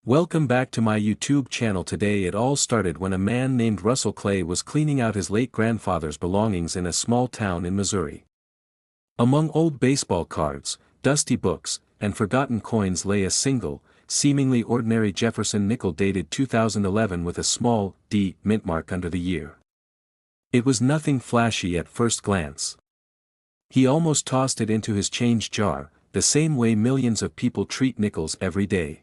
Welcome back to my YouTube channel. Today it all started when a man named Russell Clay was cleaning out his late grandfather's belongings in a small town in Missouri. Among old baseball cards, dusty books, and forgotten coins lay a single, seemingly ordinary Jefferson nickel dated 2011 with a small D mint mark under the year. It was nothing flashy at first glance. He almost tossed it into his change jar, the same way millions of people treat nickels every day.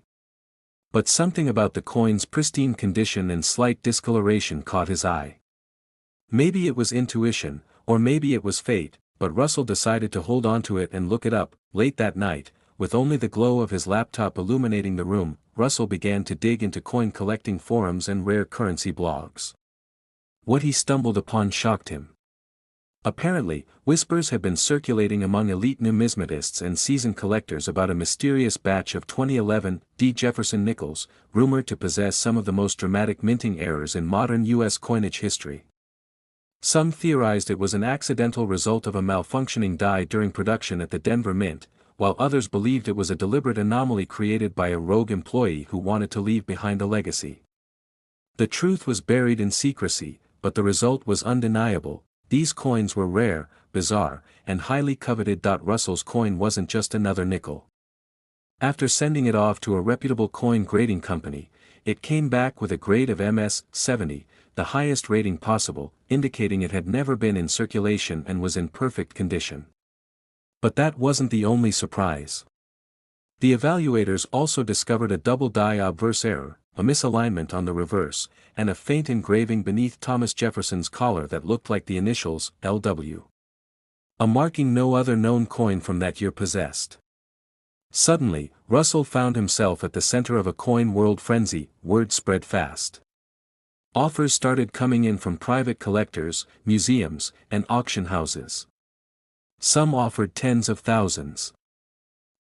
But something about the coin's pristine condition and slight discoloration caught his eye. Maybe it was intuition, or maybe it was fate, but Russell decided to hold on to it and look it up. Late that night, with only the glow of his laptop illuminating the room, Russell began to dig into coin collecting forums and rare currency blogs. What he stumbled upon shocked him. Apparently, whispers had been circulating among elite numismatists and seasoned collectors about a mysterious batch of 2011 D. Jefferson Nickels, rumored to possess some of the most dramatic minting errors in modern U.S. coinage history. Some theorized it was an accidental result of a malfunctioning die during production at the Denver Mint, while others believed it was a deliberate anomaly created by a rogue employee who wanted to leave behind a legacy. The truth was buried in secrecy, but the result was undeniable. These coins were rare, bizarre, and highly coveted. Russell's coin wasn't just another nickel. After sending it off to a reputable coin grading company, it came back with a grade of MS-70, the highest rating possible, indicating it had never been in circulation and was in perfect condition. But that wasn't the only surprise. The evaluators also discovered a double die obverse error, a misalignment on the reverse, and a faint engraving beneath Thomas Jefferson's collar that looked like the initials, LW. A marking no other known coin from that year possessed. Suddenly, Russell found himself at the center of a coin world frenzy. Word spread fast. Offers started coming in from private collectors, museums, and auction houses. Some offered tens of thousands.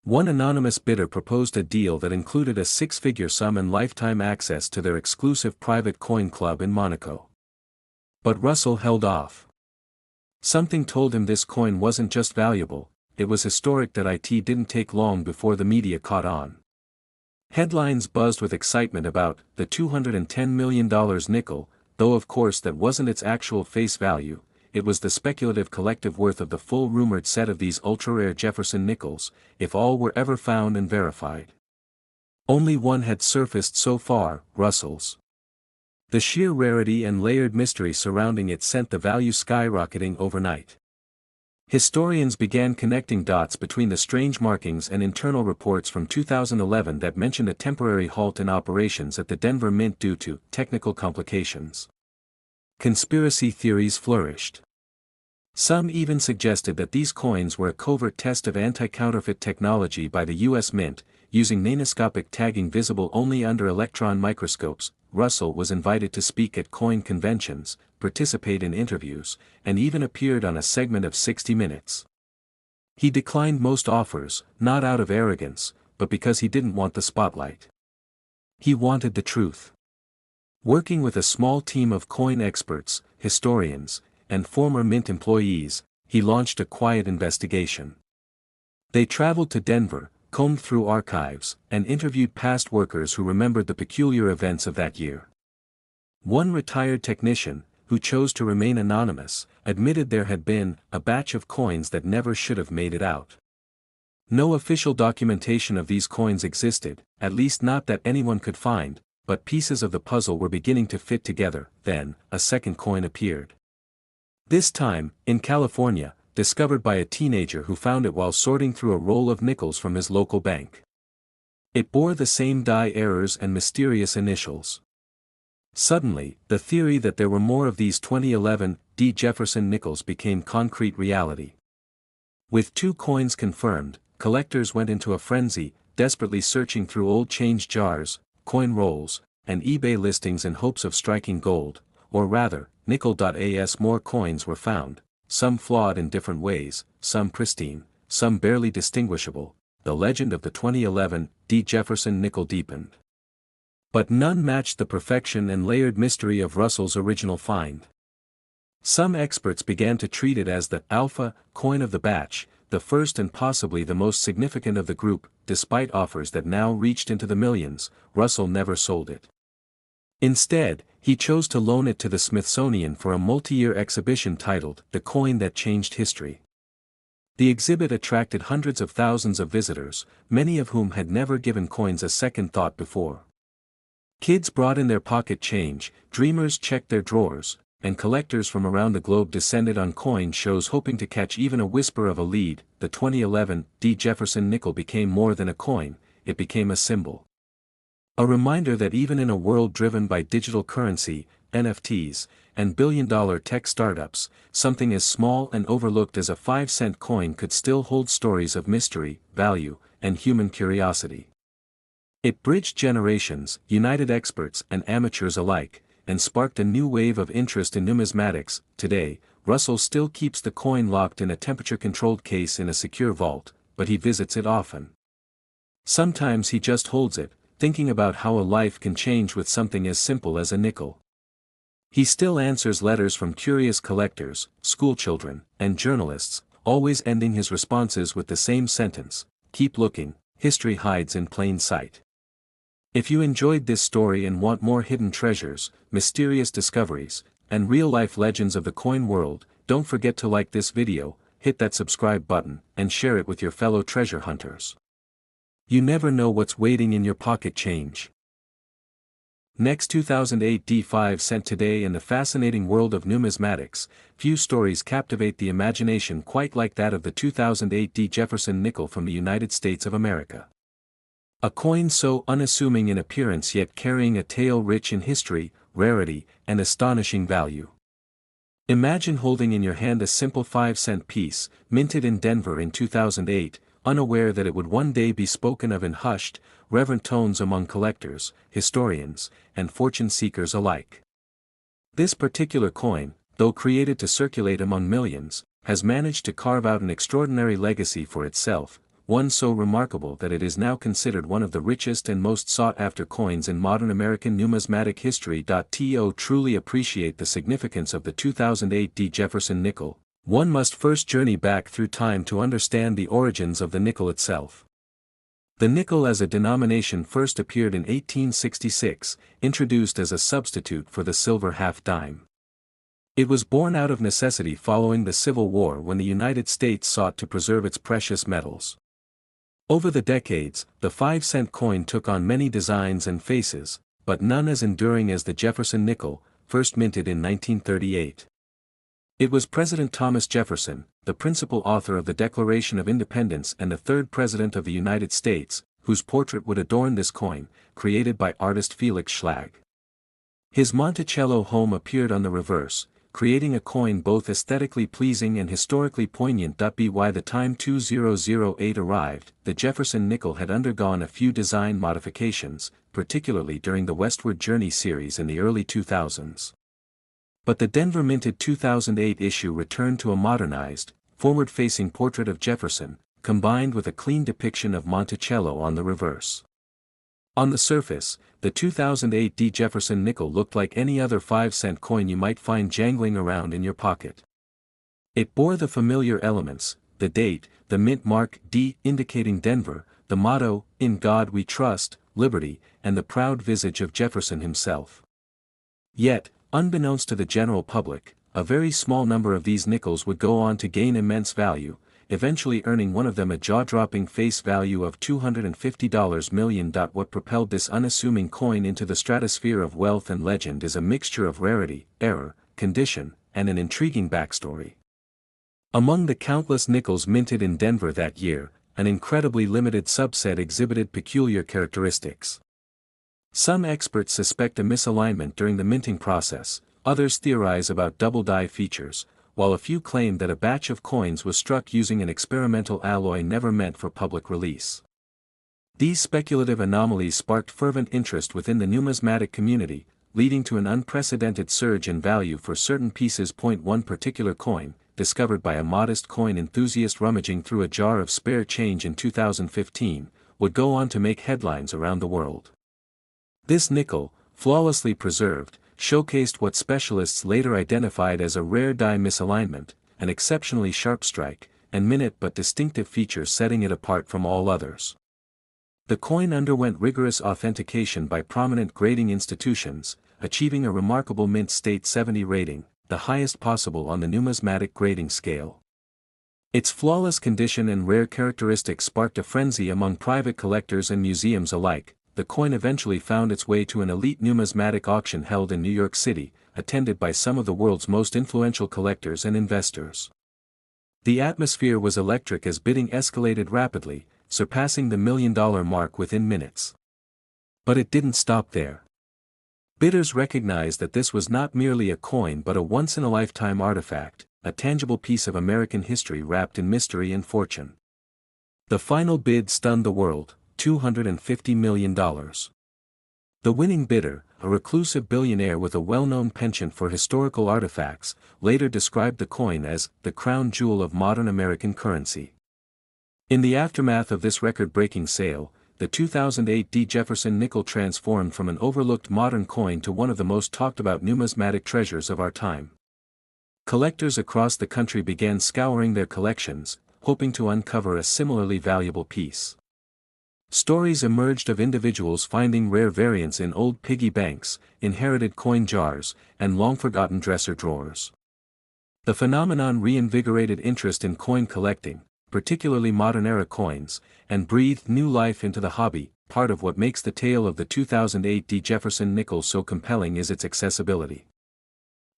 One anonymous bidder proposed a deal that included a six-figure sum and lifetime access to their exclusive private coin club in Monaco. But Russell held off. Something told him this coin wasn't just valuable, it was historic. It didn't take long before the media caught on. Headlines buzzed with excitement about the $210 million nickel, though of course that wasn't its actual face value. It was the speculative collective worth of the full rumored set of these ultra-rare Jefferson Nickels, if all were ever found and verified. Only one had surfaced so far, Russell's. The sheer rarity and layered mystery surrounding it sent the value skyrocketing overnight. Historians began connecting dots between the strange markings and internal reports from 2011 that mentioned a temporary halt in operations at the Denver Mint due to technical complications. Conspiracy theories flourished. Some even suggested that these coins were a covert test of anti-counterfeit technology by the U.S. Mint, using nanoscopic tagging visible only under electron microscopes. Russell was invited to speak at coin conventions, participate in interviews, and even appeared on a segment of 60 Minutes. He declined most offers, not out of arrogance, but because he didn't want the spotlight. He wanted the truth. Working with a small team of coin experts, historians, and former Mint employees, he launched a quiet investigation. They traveled to Denver, combed through archives, and interviewed past workers who remembered the peculiar events of that year. One retired technician, who chose to remain anonymous, admitted there had been a batch of coins that never should have made it out. No official documentation of these coins existed, at least not that anyone could find, but pieces of the puzzle were beginning to fit together. Then, a second coin appeared. This time, in California, discovered by a teenager who found it while sorting through a roll of nickels from his local bank. It bore the same die errors and mysterious initials. Suddenly, the theory that there were more of these 2011 D. Jefferson Nickels became concrete reality. With two coins confirmed, collectors went into a frenzy, desperately searching through old change jars, coin rolls, and eBay listings in hopes of striking gold, or rather, nickel.as. More coins were found, some flawed in different ways, some pristine, some barely distinguishable. The legend of the 2011 D. Jefferson nickel deepened. But none matched the perfection and layered mystery of Russell's original find. Some experts began to treat it as the alpha coin of the batch, the first and possibly the most significant of the group. Despite offers that now reached into the millions, Russell never sold it. Instead, he chose to loan it to the Smithsonian for a multi-year exhibition titled "The Coin That Changed History." The exhibit attracted hundreds of thousands of visitors, many of whom had never given coins a second thought before. Kids brought in their pocket change, dreamers checked their drawers, and collectors from around the globe descended on coin shows hoping to catch even a whisper of a lead. The 2011 Jefferson nickel became more than a coin, it became a symbol. A reminder that even in a world driven by digital currency, NFTs, and billion-dollar tech startups, something as small and overlooked as a 5-cent coin could still hold stories of mystery, value, and human curiosity. It bridged generations, united experts and amateurs alike, and sparked a new wave of interest in numismatics. Today, Russell still keeps the coin locked in a temperature-controlled case in a secure vault, but he visits it often. Sometimes he just holds it, thinking about how a life can change with something as simple as a nickel. He still answers letters from curious collectors, schoolchildren, and journalists, always ending his responses with the same sentence: "Keep looking, history hides in plain sight." If you enjoyed this story and want more hidden treasures, mysterious discoveries, and real-life legends of the coin world, don't forget to like this video, hit that subscribe button, and share it with your fellow treasure hunters. You never know what's waiting in your pocket change. Next, 2008 5-cent. Today, in the fascinating world of numismatics, few stories captivate the imagination quite like that of the 2008 Jefferson nickel from the United States of America. A coin so unassuming in appearance yet carrying a tale rich in history, rarity, and astonishing value. Imagine holding in your hand a simple 5-cent piece, minted in Denver in 2008, unaware that it would one day be spoken of in hushed, reverent tones among collectors, historians, and fortune seekers alike. This particular coin, though created to circulate among millions, has managed to carve out an extraordinary legacy for itself, one so remarkable that it is now considered one of the richest and most sought-after coins in modern American numismatic history. To truly appreciate the significance of the 2008 Jefferson nickel, one must first journey back through time to understand the origins of the nickel itself. The nickel as a denomination first appeared in 1866, introduced as a substitute for the silver half-dime. It was born out of necessity following the Civil War when the United States sought to preserve its precious metals. Over the decades, the 5-cent coin took on many designs and faces, but none as enduring as the Jefferson nickel, first minted in 1938. It was President Thomas Jefferson, the principal author of the Declaration of Independence and the third President of the United States, whose portrait would adorn this coin, created by artist Felix Schlag. His Monticello home appeared on the reverse, creating a coin both aesthetically pleasing and historically poignant. By the time 2008 arrived, the Jefferson nickel had undergone a few design modifications, particularly during the Westward Journey series in the early 2000s. But the Denver minted 2008 issue returned to a modernized, forward-facing portrait of Jefferson, combined with a clean depiction of Monticello on the reverse. On the surface, the 2008 Jefferson nickel looked like any other 5-cent coin you might find jangling around in your pocket. It bore the familiar elements: the date, the mint mark D indicating Denver, the motto, "In God We Trust," liberty, and the proud visage of Jefferson himself. Yet, unbeknownst to the general public, a very small number of these nickels would go on to gain immense value, eventually earning one of them a jaw-dropping face value of $250 million. What propelled this unassuming coin into the stratosphere of wealth and legend is a mixture of rarity, error, condition, and an intriguing backstory. Among the countless nickels minted in Denver that year, an incredibly limited subset exhibited peculiar characteristics. Some experts suspect a misalignment during the minting process, others theorize about double die features, while a few claim that a batch of coins was struck using an experimental alloy never meant for public release. These speculative anomalies sparked fervent interest within the numismatic community, leading to an unprecedented surge in value for certain pieces. One particular coin, discovered by a modest coin enthusiast rummaging through a jar of spare change in 2015, would go on to make headlines around the world. This nickel, flawlessly preserved, showcased what specialists later identified as a rare die misalignment, an exceptionally sharp strike, and minute but distinctive feature setting it apart from all others. The coin underwent rigorous authentication by prominent grading institutions, achieving a remarkable mint state 70 rating, the highest possible on the numismatic grading scale. Its flawless condition and rare characteristics sparked a frenzy among private collectors and museums alike. The coin eventually found its way to an elite numismatic auction held in New York City, attended by some of the world's most influential collectors and investors. The atmosphere was electric as bidding escalated rapidly, surpassing the $1 million mark within minutes. But it didn't stop there. Bidders recognized that this was not merely a coin but a once-in-a-lifetime artifact, a tangible piece of American history wrapped in mystery and fortune. The final bid stunned the world, $250 million. The winning bidder, a reclusive billionaire with a well-known penchant for historical artifacts, later described the coin as the crown jewel of modern American currency. In the aftermath of this record-breaking sale, the 2008 Jefferson Nickel transformed from an overlooked modern coin to one of the most talked-about numismatic treasures of our time. Collectors across the country began scouring their collections, hoping to uncover a similarly valuable piece. Stories emerged of individuals finding rare variants in old piggy banks, inherited coin jars, and long-forgotten dresser drawers. The phenomenon reinvigorated interest in coin collecting, particularly modern-era coins, and breathed new life into the hobby. Part of what makes the tale of the 2008 Jefferson Nickels so compelling is its accessibility.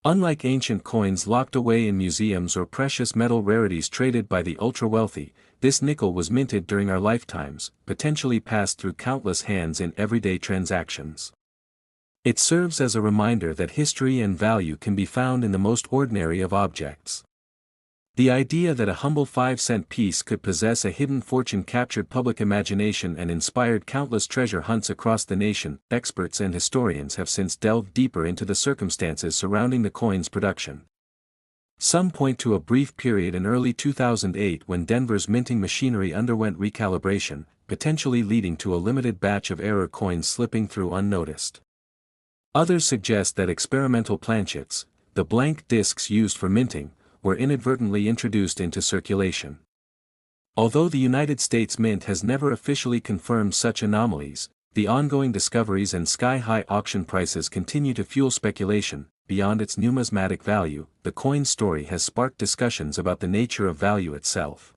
Unlike ancient coins locked away in museums or precious metal rarities traded by the ultra-wealthy, this nickel was minted during our lifetimes, potentially passed through countless hands in everyday transactions. It serves as a reminder that history and value can be found in the most ordinary of objects. The idea that a humble 5-cent piece could possess a hidden fortune captured public imagination and inspired countless treasure hunts across the nation. Experts and historians have since delved deeper into the circumstances surrounding the coin's production. Some point to a brief period in early 2008 when Denver's minting machinery underwent recalibration, potentially leading to a limited batch of error coins slipping through unnoticed. Others suggest that experimental planchets, the blank discs used for minting, were inadvertently introduced into circulation. Although the United States Mint has never officially confirmed such anomalies, the ongoing discoveries and sky-high auction prices continue to fuel speculation. Beyond its numismatic value, the coin's story has sparked discussions about the nature of value itself.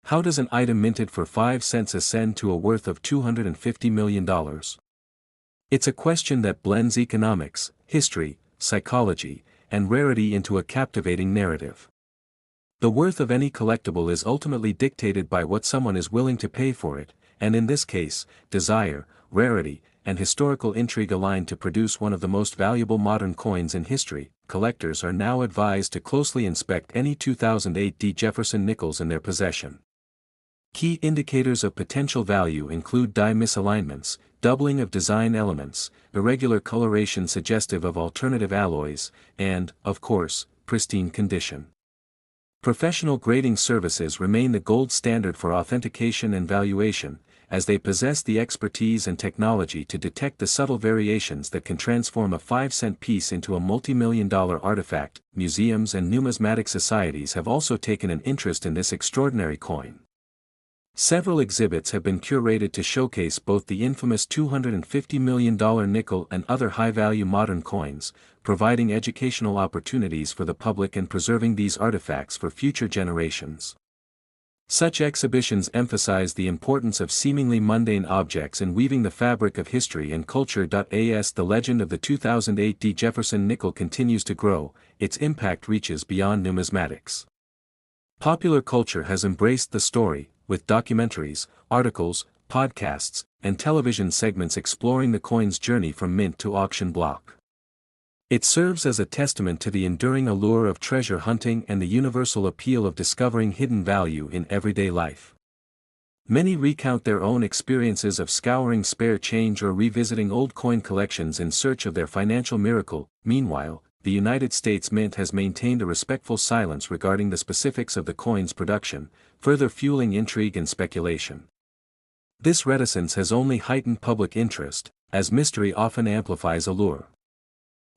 How does an item minted for 5 cents ascend to a worth of $250 million? It's a question that blends economics, history, psychology, and rarity into a captivating narrative. The worth of any collectible is ultimately dictated by what someone is willing to pay for it, and in this case, desire, rarity, and historical intrigue align to produce one of the most valuable modern coins in history. Collectors are now advised to closely inspect any 2008 Jefferson Nickels in their possession. Key indicators of potential value include die misalignments, doubling of design elements, irregular coloration suggestive of alternative alloys, and, of course, pristine condition. Professional grading services remain the gold standard for authentication and valuation, as they possess the expertise and technology to detect the subtle variations that can transform a 5-cent piece into a multi-million-dollar artifact. Museums and numismatic societies have also taken an interest in this extraordinary coin. Several exhibits have been curated to showcase both the infamous $250 million nickel and other high-value modern coins, providing educational opportunities for the public and preserving these artifacts for future generations. Such exhibitions emphasize the importance of seemingly mundane objects in weaving the fabric of history and culture. As the legend of the 2008 Jefferson Nickel continues to grow, its impact reaches beyond numismatics. Popular culture has embraced the story, with documentaries, articles, podcasts, and television segments exploring the coin's journey from mint to auction block. It serves as a testament to the enduring allure of treasure hunting and the universal appeal of discovering hidden value in everyday life. Many recount their own experiences of scouring spare change or revisiting old coin collections in search of their financial miracle. Meanwhile, the United States Mint has maintained a respectful silence regarding the specifics of the coin's production, further fueling intrigue and speculation. This reticence has only heightened public interest, as mystery often amplifies allure.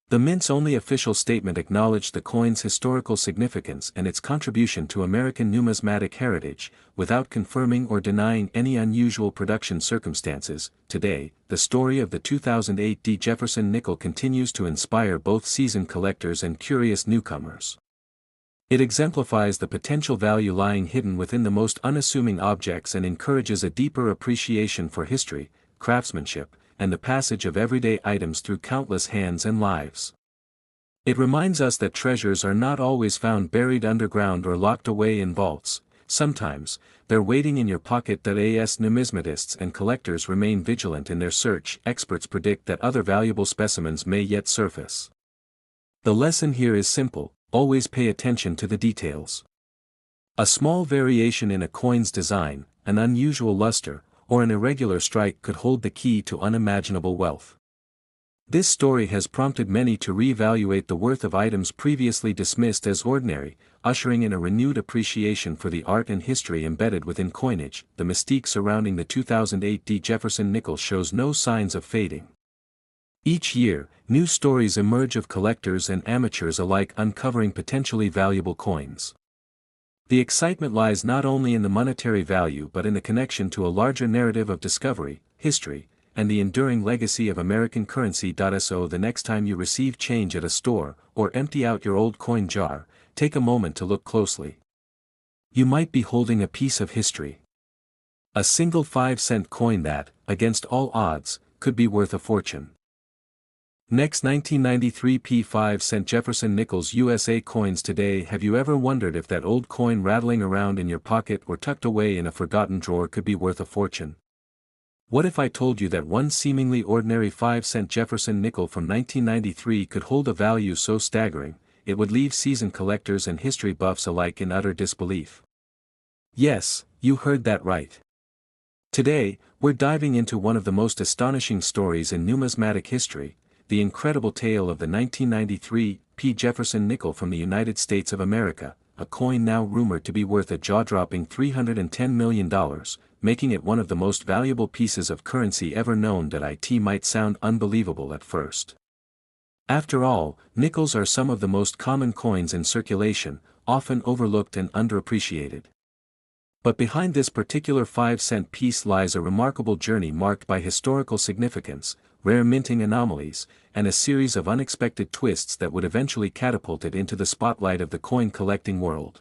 The mint's only official statement acknowledged the coin's historical significance and its contribution to American numismatic heritage, without confirming or denying any unusual production circumstances. Today, the story of the 2008 Jefferson nickel continues to inspire both seasoned collectors and curious newcomers. It exemplifies the potential value lying hidden within the most unassuming objects and encourages a deeper appreciation for history, craftsmanship, and the passage of everyday items through countless hands and lives. It reminds us that treasures are not always found buried underground or locked away in vaults. Sometimes, they're waiting in your pocket. As numismatists and collectors remain vigilant in their search, experts predict that other valuable specimens may yet surface. The lesson here is simple: always pay attention to the details. A small variation in a coin's design, an unusual luster, or an irregular strike could hold the key to unimaginable wealth. This story has prompted many to re-evaluate the worth of items previously dismissed as ordinary, ushering in a renewed appreciation for the art and history embedded within coinage. The mystique surrounding the 2008 Jefferson nickel shows no signs of fading. Each year, new stories emerge of collectors and amateurs alike uncovering potentially valuable coins. The excitement lies not only in the monetary value but in the connection to a larger narrative of discovery, history, and the enduring legacy of American currency. So the next time you receive change at a store, or empty out your old coin jar, take a moment to look closely. You might be holding a piece of history. A single 5-cent coin that, against all odds, could be worth a fortune. Next, 1993 P5-cent Jefferson Nickels USA coins. Today, have you ever wondered if that old coin rattling around in your pocket or tucked away in a forgotten drawer could be worth a fortune? What if I told you that one seemingly ordinary 5-cent Jefferson nickel from 1993 could hold a value so staggering, it would leave seasoned collectors and history buffs alike in utter disbelief? Yes, you heard that right. Today, we're diving into one of the most astonishing stories in numismatic history, the incredible tale of the 1993 P. Jefferson nickel from the United States of America, a coin now rumored to be worth a jaw-dropping $310 million, making it one of the most valuable pieces of currency ever known. It might sound unbelievable at first. After all, nickels are some of the most common coins in circulation, often overlooked and underappreciated. But behind this particular 5-cent piece lies a remarkable journey marked by historical significance, rare minting anomalies, and a series of unexpected twists that would eventually catapult it into the spotlight of the coin collecting world.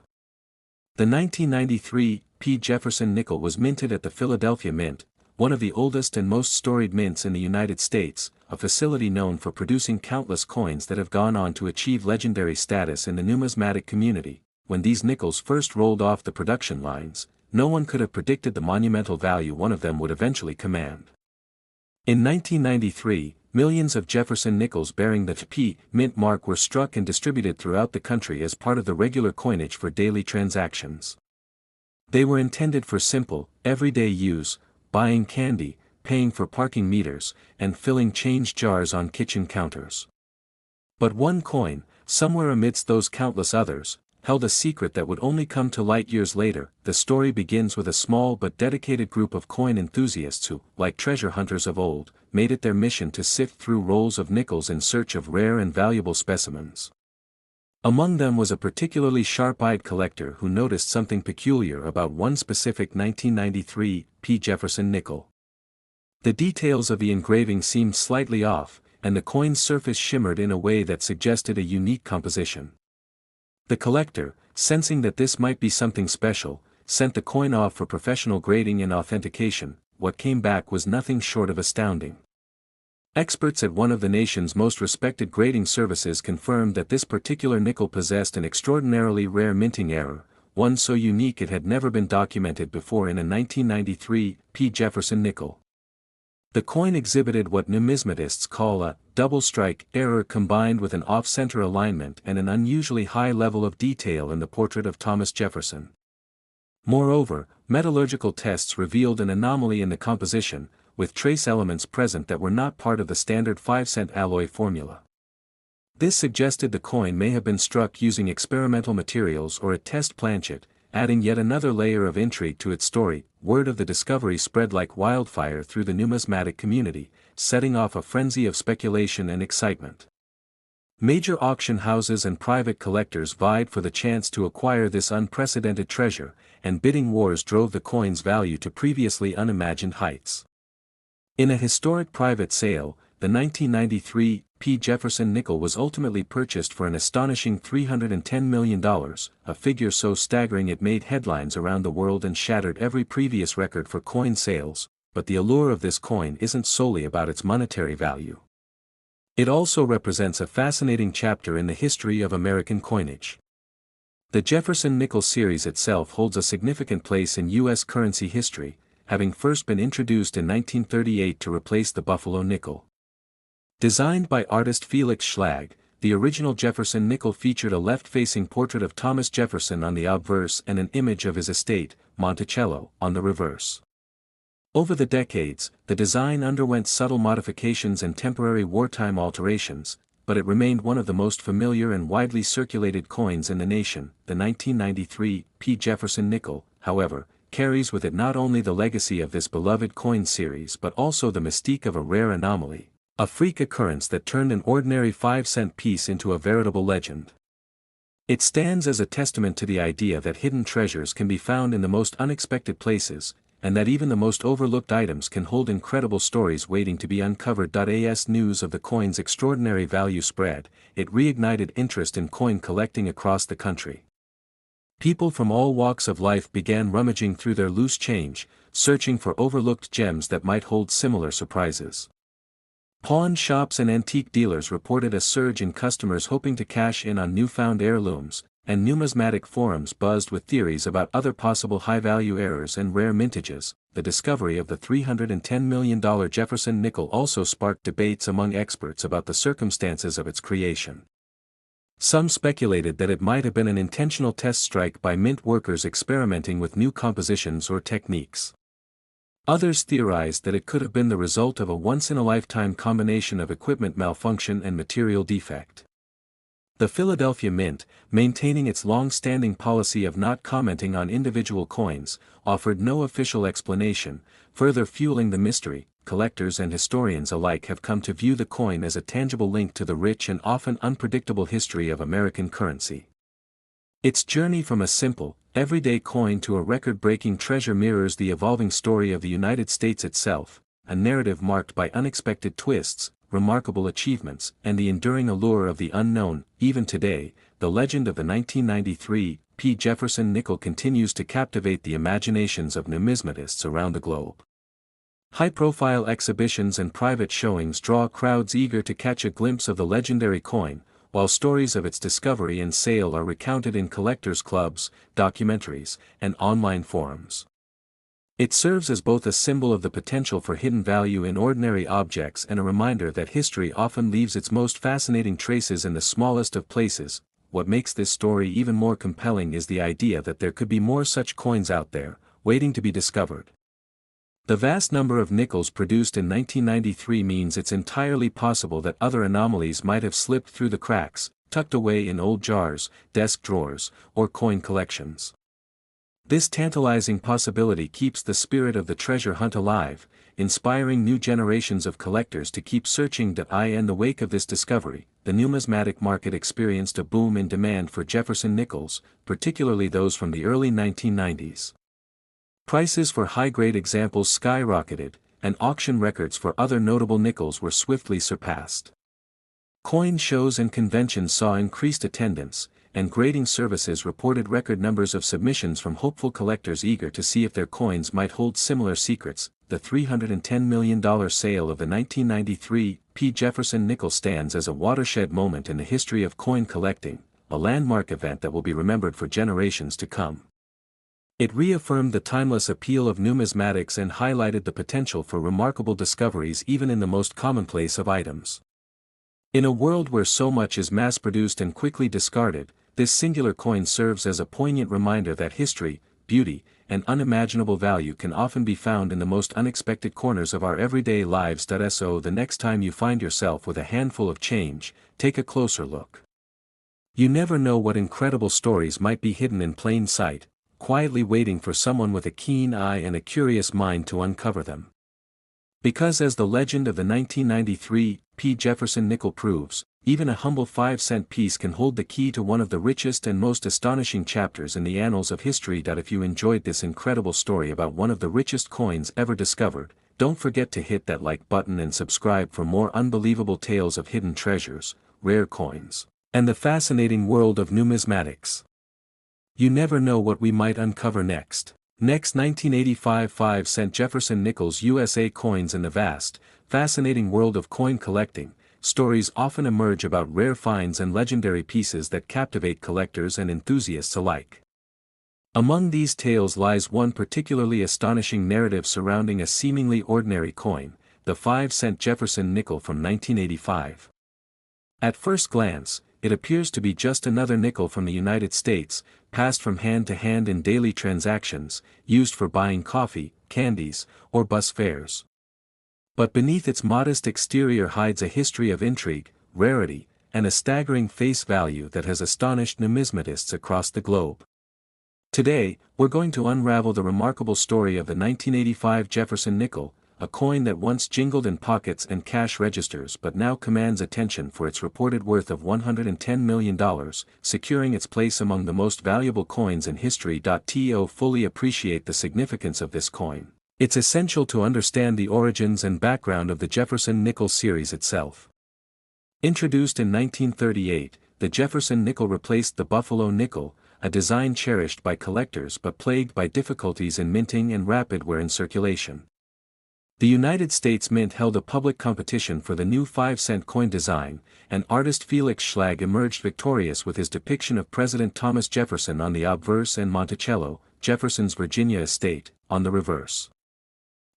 The 1993 P. Jefferson nickel was minted at the Philadelphia Mint, one of the oldest and most storied mints in the United States, a facility known for producing countless coins that have gone on to achieve legendary status in the numismatic community. When these nickels first rolled off the production lines, no one could have predicted the monumental value one of them would eventually command. In 1993, millions of Jefferson nickels bearing the P mint mark were struck and distributed throughout the country as part of the regular coinage for daily transactions. They were intended for simple, everyday use, buying candy, paying for parking meters, and filling change jars on kitchen counters. But one coin, somewhere amidst those countless others, held a secret that would only come to light years later. The story begins with a small but dedicated group of coin enthusiasts who, like treasure hunters of old, made it their mission to sift through rolls of nickels in search of rare and valuable specimens. Among them was a particularly sharp-eyed collector who noticed something peculiar about one specific 1993 P. Jefferson nickel. The details of the engraving seemed slightly off, and the coin's surface shimmered in a way that suggested a unique composition. The collector, sensing that this might be something special, sent the coin off for professional grading and authentication. What came back was nothing short of astounding. Experts at one of the nation's most respected grading services confirmed that this particular nickel possessed an extraordinarily rare minting error, one so unique it had never been documented before in a 1993 P. Jefferson nickel. The coin exhibited what numismatists call a double strike error combined with an off-center alignment and an unusually high level of detail in the portrait of Thomas Jefferson. Moreover, metallurgical tests revealed an anomaly in the composition, with trace elements present that were not part of the standard 5-cent alloy formula. This suggested the coin may have been struck using experimental materials or a test planchet, adding yet another layer of intrigue to its story. Word of the discovery spread like wildfire through the numismatic community, setting off a frenzy of speculation and excitement. Major auction houses and private collectors vied for the chance to acquire this unprecedented treasure, and bidding wars drove the coin's value to previously unimagined heights. In a historic private sale, the 1993 Jefferson nickel was ultimately purchased for an astonishing $310 million, a figure so staggering it made headlines around the world and shattered every previous record for coin sales, but the allure of this coin isn't solely about its monetary value. It also represents a fascinating chapter in the history of American coinage. The Jefferson Nickels series itself holds a significant place in U.S. currency history, having first been introduced in 1938 to replace the Buffalo nickel. Designed by artist Felix Schlag, the original Jefferson nickel featured a left-facing portrait of Thomas Jefferson on the obverse and an image of his estate, Monticello, on the reverse. Over the decades, the design underwent subtle modifications and temporary wartime alterations, but it remained one of the most familiar and widely circulated coins in the nation. The 1993 Jefferson nickel, however, carries with it not only the legacy of this beloved coin series but also the mystique of a rare anomaly, a freak occurrence that turned an ordinary 5-cent piece into a veritable legend. It stands as a testament to the idea that hidden treasures can be found in the most unexpected places, and that even the most overlooked items can hold incredible stories waiting to be uncovered. As news of the coin's extraordinary value spread, it reignited interest in coin collecting across the country. People from all walks of life began rummaging through their loose change, searching for overlooked gems that might hold similar surprises. Pawn shops and antique dealers reported a surge in customers hoping to cash in on newfound heirlooms, and numismatic forums buzzed with theories about other possible high-value errors and rare mintages. The discovery of the $310 million Jefferson nickel also sparked debates among experts about the circumstances of its creation. Some speculated that it might have been an intentional test strike by mint workers experimenting with new compositions or techniques. Others theorized that it could have been the result of a once-in-a-lifetime combination of equipment malfunction and material defect. The Philadelphia Mint, maintaining its long-standing policy of not commenting on individual coins, offered no official explanation, further fueling the mystery. Collectors and historians alike have come to view the coin as a tangible link to the rich and often unpredictable history of American currency. Its journey from a simple, everyday coin to a record-breaking treasure mirrors the evolving story of the United States itself, a narrative marked by unexpected twists, remarkable achievements, and the enduring allure of the unknown. Even today, the legend of the 1993 Jefferson nickel continues to captivate the imaginations of numismatists around the globe. High-profile exhibitions and private showings draw crowds eager to catch a glimpse of the legendary coin, while stories of its discovery and sale are recounted in collectors' clubs, documentaries, and online forums. It serves as both a symbol of the potential for hidden value in ordinary objects and a reminder that history often leaves its most fascinating traces in the smallest of places. What makes this story even more compelling is the idea that there could be more such coins out there, waiting to be discovered. The vast number of nickels produced in 1993 means it's entirely possible that other anomalies might have slipped through the cracks, tucked away in old jars, desk drawers, or coin collections. This tantalizing possibility keeps the spirit of the treasure hunt alive, inspiring new generations of collectors to keep searching. In the wake of this discovery, the numismatic market experienced a boom in demand for Jefferson nickels, particularly those from the early 1990s. Prices for high-grade examples skyrocketed, and auction records for other notable nickels were swiftly surpassed. Coin shows and conventions saw increased attendance, and grading services reported record numbers of submissions from hopeful collectors eager to see if their coins might hold similar secrets. The $310 million sale of the 1993 Jefferson nickel stands as a watershed moment in the history of coin collecting, a landmark event that will be remembered for generations to come. It reaffirmed the timeless appeal of numismatics and highlighted the potential for remarkable discoveries even in the most commonplace of items. In a world where so much is mass-produced and quickly discarded, this singular coin serves as a poignant reminder that history, beauty, and unimaginable value can often be found in the most unexpected corners of our everyday lives. So the next time you find yourself with a handful of change, take a closer look. You never know what incredible stories might be hidden in plain sight, quietly waiting for someone with a keen eye and a curious mind to uncover them. Because as the legend of the 1993 Jefferson nickel proves, even a humble 5-cent piece can hold the key to one of the richest and most astonishing chapters in the annals of history. If you enjoyed this incredible story about one of the richest coins ever discovered, don't forget to hit that like button and subscribe for more unbelievable tales of hidden treasures, rare coins, and the fascinating world of numismatics. You never know what we might uncover next. Next, 1985 5-cent Jefferson Nickels USA coins. In the vast, fascinating world of coin collecting, stories often emerge about rare finds and legendary pieces that captivate collectors and enthusiasts alike. Among these tales lies one particularly astonishing narrative surrounding a seemingly ordinary coin, the 5-cent Jefferson nickel from 1985. At first glance, it appears to be just another nickel from the United States, passed from hand to hand in daily transactions, used for buying coffee, candies, or bus fares. But beneath its modest exterior hides a history of intrigue, rarity, and a staggering face value that has astonished numismatists across the globe. Today, we're going to unravel the remarkable story of the 1985 Jefferson nickel, a coin that once jingled in pockets and cash registers but now commands attention for its reported worth of $110 million, securing its place among the most valuable coins in history. To fully appreciate the significance of this coin, it's essential to understand the origins and background of the Jefferson nickel series itself. Introduced in 1938, the Jefferson nickel replaced the Buffalo nickel, a design cherished by collectors but plagued by difficulties in minting and rapid wear in circulation. The United States Mint held a public competition for the new 5-cent coin design, and artist Felix Schlag emerged victorious with his depiction of President Thomas Jefferson on the obverse and Monticello, Jefferson's Virginia estate, on the reverse.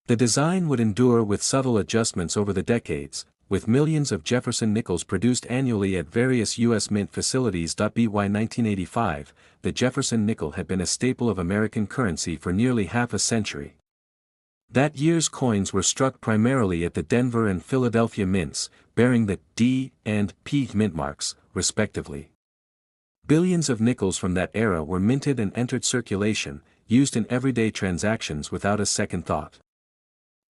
The design would endure with subtle adjustments over the decades, with millions of Jefferson nickels produced annually at various U.S. Mint facilities. By 1985, the Jefferson nickel had been a staple of American currency for nearly half a century. That year's coins were struck primarily at the Denver and Philadelphia mints, bearing the D and P mint marks, respectively. Billions of nickels from that era were minted and entered circulation, used in everyday transactions without a second thought.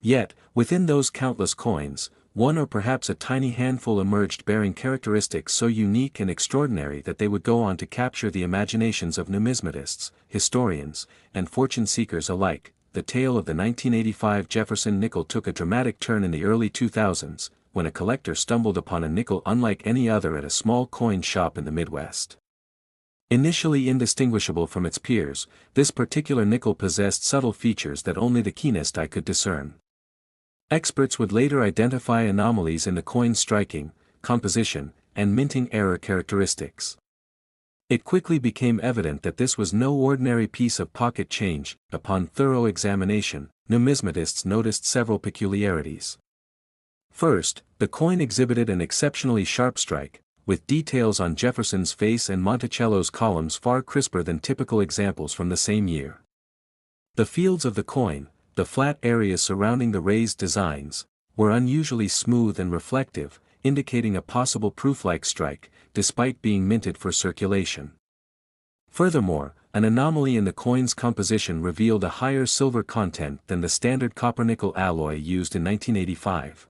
Yet, within those countless coins, one or perhaps a tiny handful emerged bearing characteristics so unique and extraordinary that they would go on to capture the imaginations of numismatists, historians, and fortune seekers alike. The tale of the 1985 Jefferson nickel took a dramatic turn in the early 2000s, when a collector stumbled upon a nickel unlike any other at a small coin shop in the Midwest. Initially indistinguishable from its peers, this particular nickel possessed subtle features that only the keenest eye could discern. Experts would later identify anomalies in the coin's striking, composition, and minting error characteristics. It quickly became evident that this was no ordinary piece of pocket change. Upon thorough examination, numismatists noticed several peculiarities. First, the coin exhibited an exceptionally sharp strike, with details on Jefferson's face and Monticello's columns far crisper than typical examples from the same year. The fields of the coin, the flat areas surrounding the raised designs, were unusually smooth and reflective, indicating a possible proof-like strike, despite being minted for circulation. Furthermore, an anomaly in the coin's composition revealed a higher silver content than the standard copper-nickel alloy used in 1985.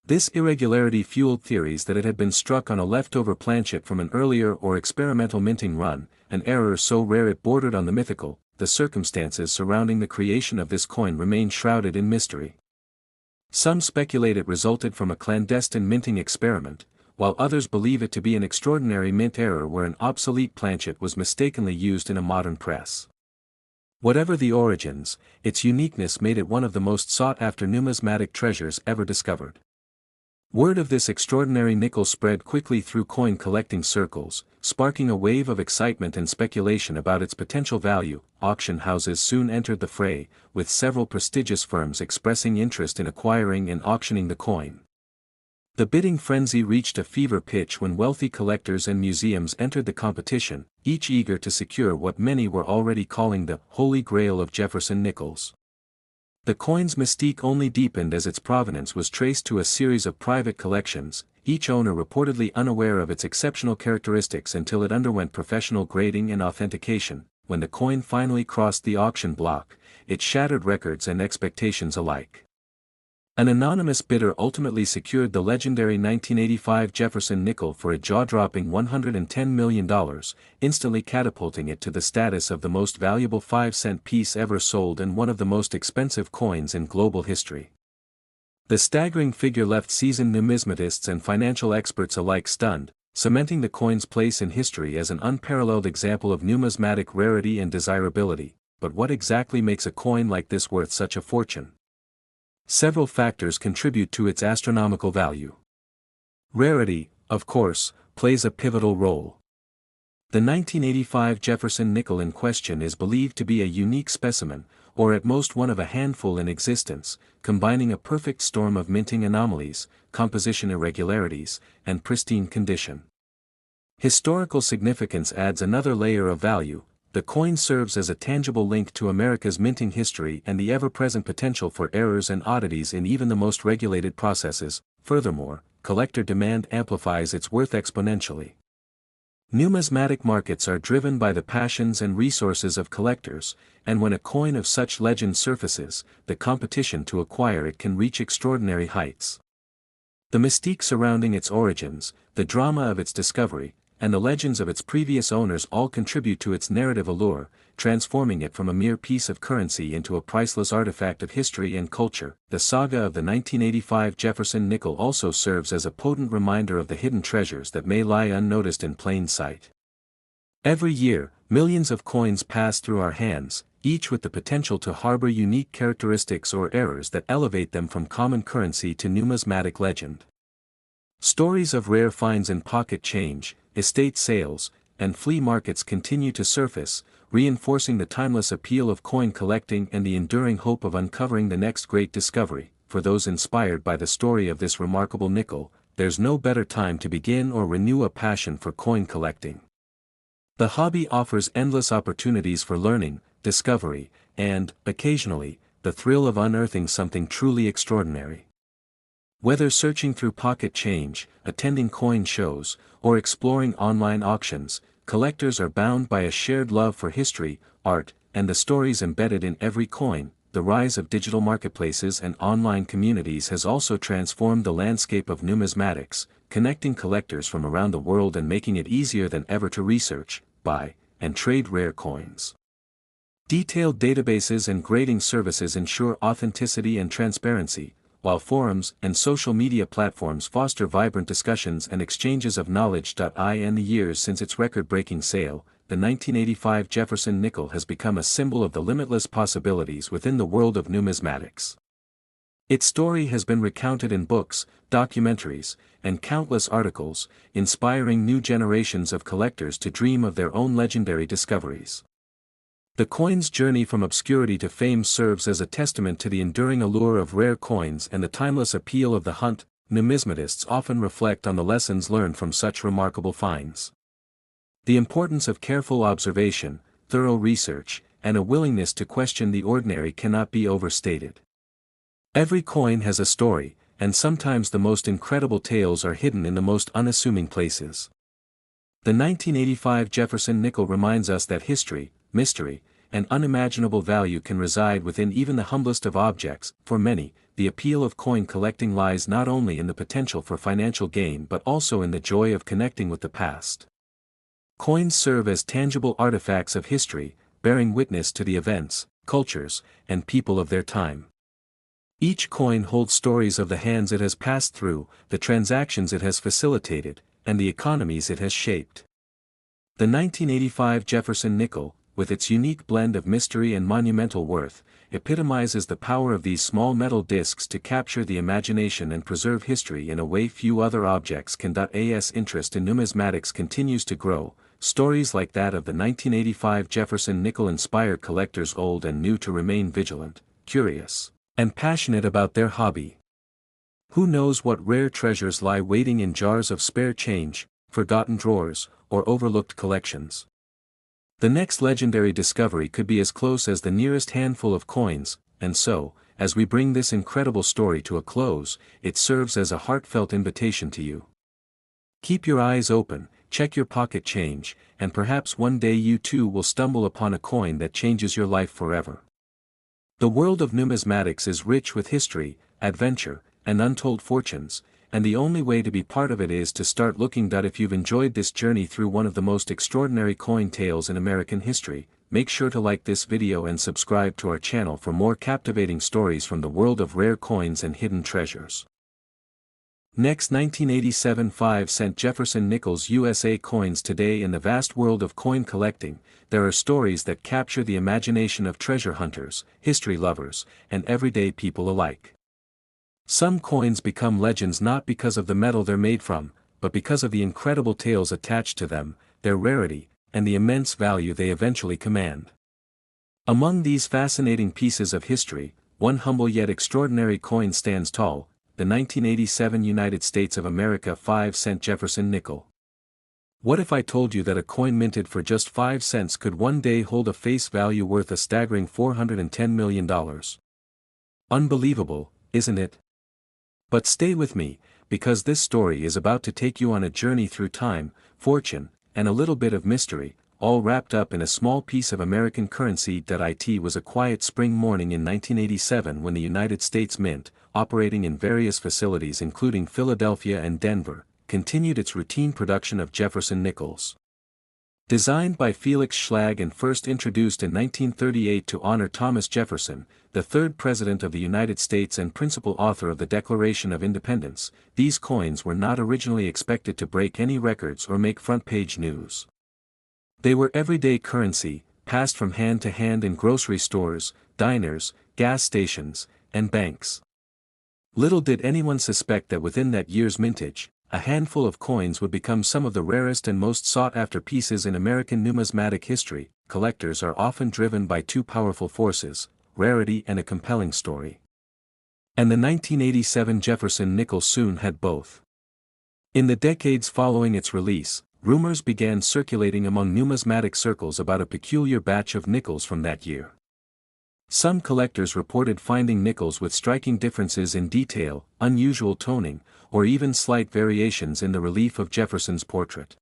This irregularity fueled theories that it had been struck on a leftover planchet from an earlier or experimental minting run, an error so rare it bordered on the mythical. The circumstances surrounding the creation of this coin remain shrouded in mystery. Some speculate it resulted from a clandestine minting experiment, while others believe it to be an extraordinary mint error where an obsolete planchet was mistakenly used in a modern press. Whatever the origins, its uniqueness made it one of the most sought-after numismatic treasures ever discovered. Word of this extraordinary nickel spread quickly through coin collecting circles, sparking a wave of excitement and speculation about its potential value. Auction houses soon entered the fray, with several prestigious firms expressing interest in acquiring and auctioning the coin. The bidding frenzy reached a fever pitch when wealthy collectors and museums entered the competition, each eager to secure what many were already calling the Holy Grail of Jefferson nickels. The coin's mystique only deepened as its provenance was traced to a series of private collections, each owner reportedly unaware of its exceptional characteristics until it underwent professional grading and authentication. When the coin finally crossed the auction block, it shattered records and expectations alike. An anonymous bidder ultimately secured the legendary 1985 Jefferson nickel for a jaw-dropping $110 million, instantly catapulting it to the status of the most valuable 5-cent piece ever sold and one of the most expensive coins in global history. The staggering figure left seasoned numismatists and financial experts alike stunned, cementing the coin's place in history as an unparalleled example of numismatic rarity and desirability. But what exactly makes a coin like this worth such a fortune? Several factors contribute to its astronomical value. Rarity, of course, plays a pivotal role. The 1985 Jefferson nickel in question is believed to be a unique specimen, or at most one of a handful in existence, combining a perfect storm of minting anomalies, composition irregularities, and pristine condition. Historical significance adds another layer of value. The coin serves as a tangible link to America's minting history and the ever-present potential for errors and oddities in even the most regulated processes. Furthermore, collector demand amplifies its worth exponentially. Numismatic markets are driven by the passions and resources of collectors, and when a coin of such legend surfaces, the competition to acquire it can reach extraordinary heights. The mystique surrounding its origins, the drama of its discovery, and the legends of its previous owners all contribute to its narrative allure, transforming it from a mere piece of currency into a priceless artifact of history and culture. The saga of the 1985 Jefferson nickel also serves as a potent reminder of the hidden treasures that may lie unnoticed in plain sight. Every year, millions of coins pass through our hands, each with the potential to harbor unique characteristics or errors that elevate them from common currency to numismatic legend. Stories of rare finds in pocket change, estate sales, and flea markets continue to surface, reinforcing the timeless appeal of coin collecting and the enduring hope of uncovering the next great discovery. For those inspired by the story of this remarkable nickel, there's no better time to begin or renew a passion for coin collecting. The hobby offers endless opportunities for learning, discovery, and, occasionally, the thrill of unearthing something truly extraordinary. Whether searching through pocket change, attending coin shows, or exploring online auctions, collectors are bound by a shared love for history, art, and the stories embedded in every coin. The rise of digital marketplaces and online communities has also transformed the landscape of numismatics, connecting collectors from around the world and making it easier than ever to research, buy, and trade rare coins. Detailed databases and grading services ensure authenticity and transparency, while forums and social media platforms foster vibrant discussions and exchanges of knowledge. In the years since its record-breaking sale, the 1985 Jefferson nickel has become a symbol of the limitless possibilities within the world of numismatics. Its story has been recounted in books, documentaries, and countless articles, inspiring new generations of collectors to dream of their own legendary discoveries. The coin's journey from obscurity to fame serves as a testament to the enduring allure of rare coins and the timeless appeal of the hunt. Numismatists often reflect on the lessons learned from such remarkable finds. The importance of careful observation, thorough research, and a willingness to question the ordinary cannot be overstated. Every coin has a story, and sometimes the most incredible tales are hidden in the most unassuming places. The 1985 Jefferson nickel reminds us that history, mystery, and unimaginable value can reside within even the humblest of objects. For many, the appeal of coin collecting lies not only in the potential for financial gain but also in the joy of connecting with the past. Coins serve as tangible artifacts of history, bearing witness to the events, cultures, and people of their time. Each coin holds stories of the hands it has passed through, the transactions it has facilitated, and the economies it has shaped. The 1985 Jefferson nickel, with its unique blend of mystery and monumental worth, epitomizes the power of these small metal discs to capture the imagination and preserve history in a way few other objects can. As interest in numismatics continues to grow, stories like that of the 1985 Jefferson nickel inspire collectors old and new to remain vigilant, curious, and passionate about their hobby. Who knows what rare treasures lie waiting in jars of spare change, forgotten drawers, or overlooked collections? The next legendary discovery could be as close as the nearest handful of coins, and so, as we bring this incredible story to a close, it serves as a heartfelt invitation to you. Keep your eyes open, check your pocket change, and perhaps one day you too will stumble upon a coin that changes your life forever. The world of numismatics is rich with history, adventure, and untold fortunes, and the only way to be part of it is to start looking. If you've enjoyed this journey through one of the most extraordinary coin tales in American history, make sure to like this video and subscribe to our channel for more captivating stories from the world of rare coins and hidden treasures. Next, 1987 5-cent Jefferson Nickels USA coins. Today, in the vast world of coin collecting, there are stories that capture the imagination of treasure hunters, history lovers, and everyday people alike. Some coins become legends not because of the metal they're made from, but because of the incredible tales attached to them, their rarity, and the immense value they eventually command. Among these fascinating pieces of history, one humble yet extraordinary coin stands tall: the 1987 United States of America 5-cent Jefferson nickel. What if I told you that a coin minted for just 5 cents could one day hold a face value worth a staggering $410 million? Unbelievable, isn't it? But stay with me, because this story is about to take you on a journey through time, fortune, and a little bit of mystery, all wrapped up in a small piece of American currency. It was a quiet spring morning in 1987 when the United States Mint, operating in various facilities including Philadelphia and Denver, continued its routine production of Jefferson nickels. Designed by Felix Schlag and first introduced in 1938 to honor Thomas Jefferson, the third President of the United States and principal author of the Declaration of Independence, these coins were not originally expected to break any records or make front-page news. They were everyday currency, passed from hand to hand in grocery stores, diners, gas stations, and banks. Little did anyone suspect that within that year's mintage, a handful of coins would become some of the rarest and most sought-after pieces in American numismatic history. Collectors are often driven by two powerful forces: rarity and a compelling story. And the 1987 Jefferson nickel soon had both. In the decades following its release, rumors began circulating among numismatic circles about a peculiar batch of nickels from that year. Some collectors reported finding nickels with striking differences in detail, unusual toning, or even slight variations in the relief of Jefferson's portrait.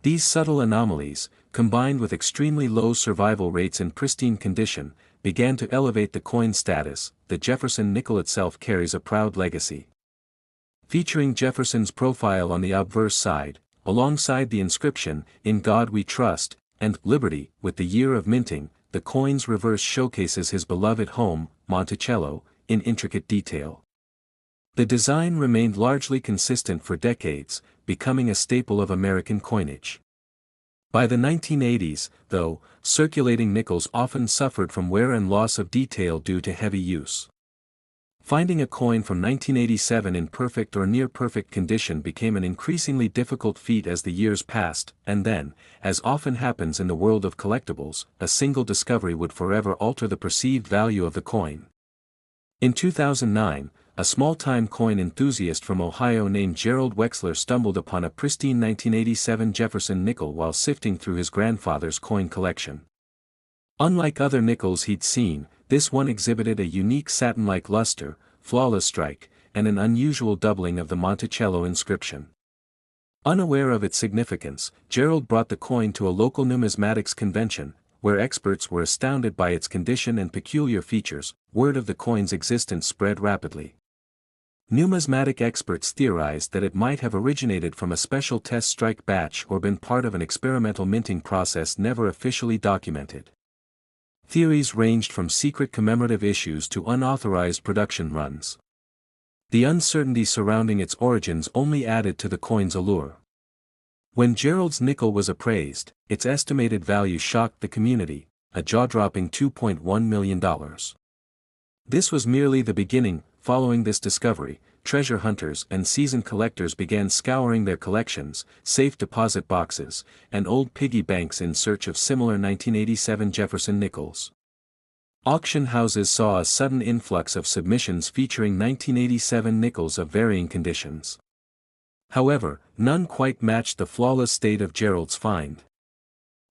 These subtle anomalies, combined with extremely low survival rates in pristine condition, began to elevate the coin's status. The Jefferson nickel itself carries a proud legacy. Featuring Jefferson's profile on the obverse side, alongside the inscription, "In God We Trust," and "Liberty," with the year of minting, the coin's reverse showcases his beloved home, Monticello, in intricate detail. The design remained largely consistent for decades, becoming a staple of American coinage. By the 1980s, though, circulating nickels often suffered from wear and loss of detail due to heavy use. Finding a coin from 1987 in perfect or near-perfect condition became an increasingly difficult feat as the years passed, and then, as often happens in the world of collectibles, a single discovery would forever alter the perceived value of the coin. In 2009, a small-time coin enthusiast from Ohio named Gerald Wexler stumbled upon a pristine 1987 Jefferson nickel while sifting through his grandfather's coin collection. Unlike other nickels he'd seen, this one exhibited a unique satin-like luster, flawless strike, and an unusual doubling of the Monticello inscription. Unaware of its significance, Gerald brought the coin to a local numismatics convention, where experts were astounded by its condition and peculiar features. Word of the coin's existence spread rapidly. Numismatic experts theorized that it might have originated from a special test strike batch or been part of an experimental minting process never officially documented. Theories ranged from secret commemorative issues to unauthorized production runs. The uncertainty surrounding its origins only added to the coin's allure. When Gerald's nickel was appraised, its estimated value shocked the community, a jaw-dropping $2.1 million. This was merely the beginning. Following this discovery, treasure hunters and seasoned collectors began scouring their collections, safe deposit boxes, and old piggy banks in search of similar 1987 Jefferson nickels. Auction houses saw a sudden influx of submissions featuring 1987 nickels of varying conditions. However, none quite matched the flawless state of Gerald's find.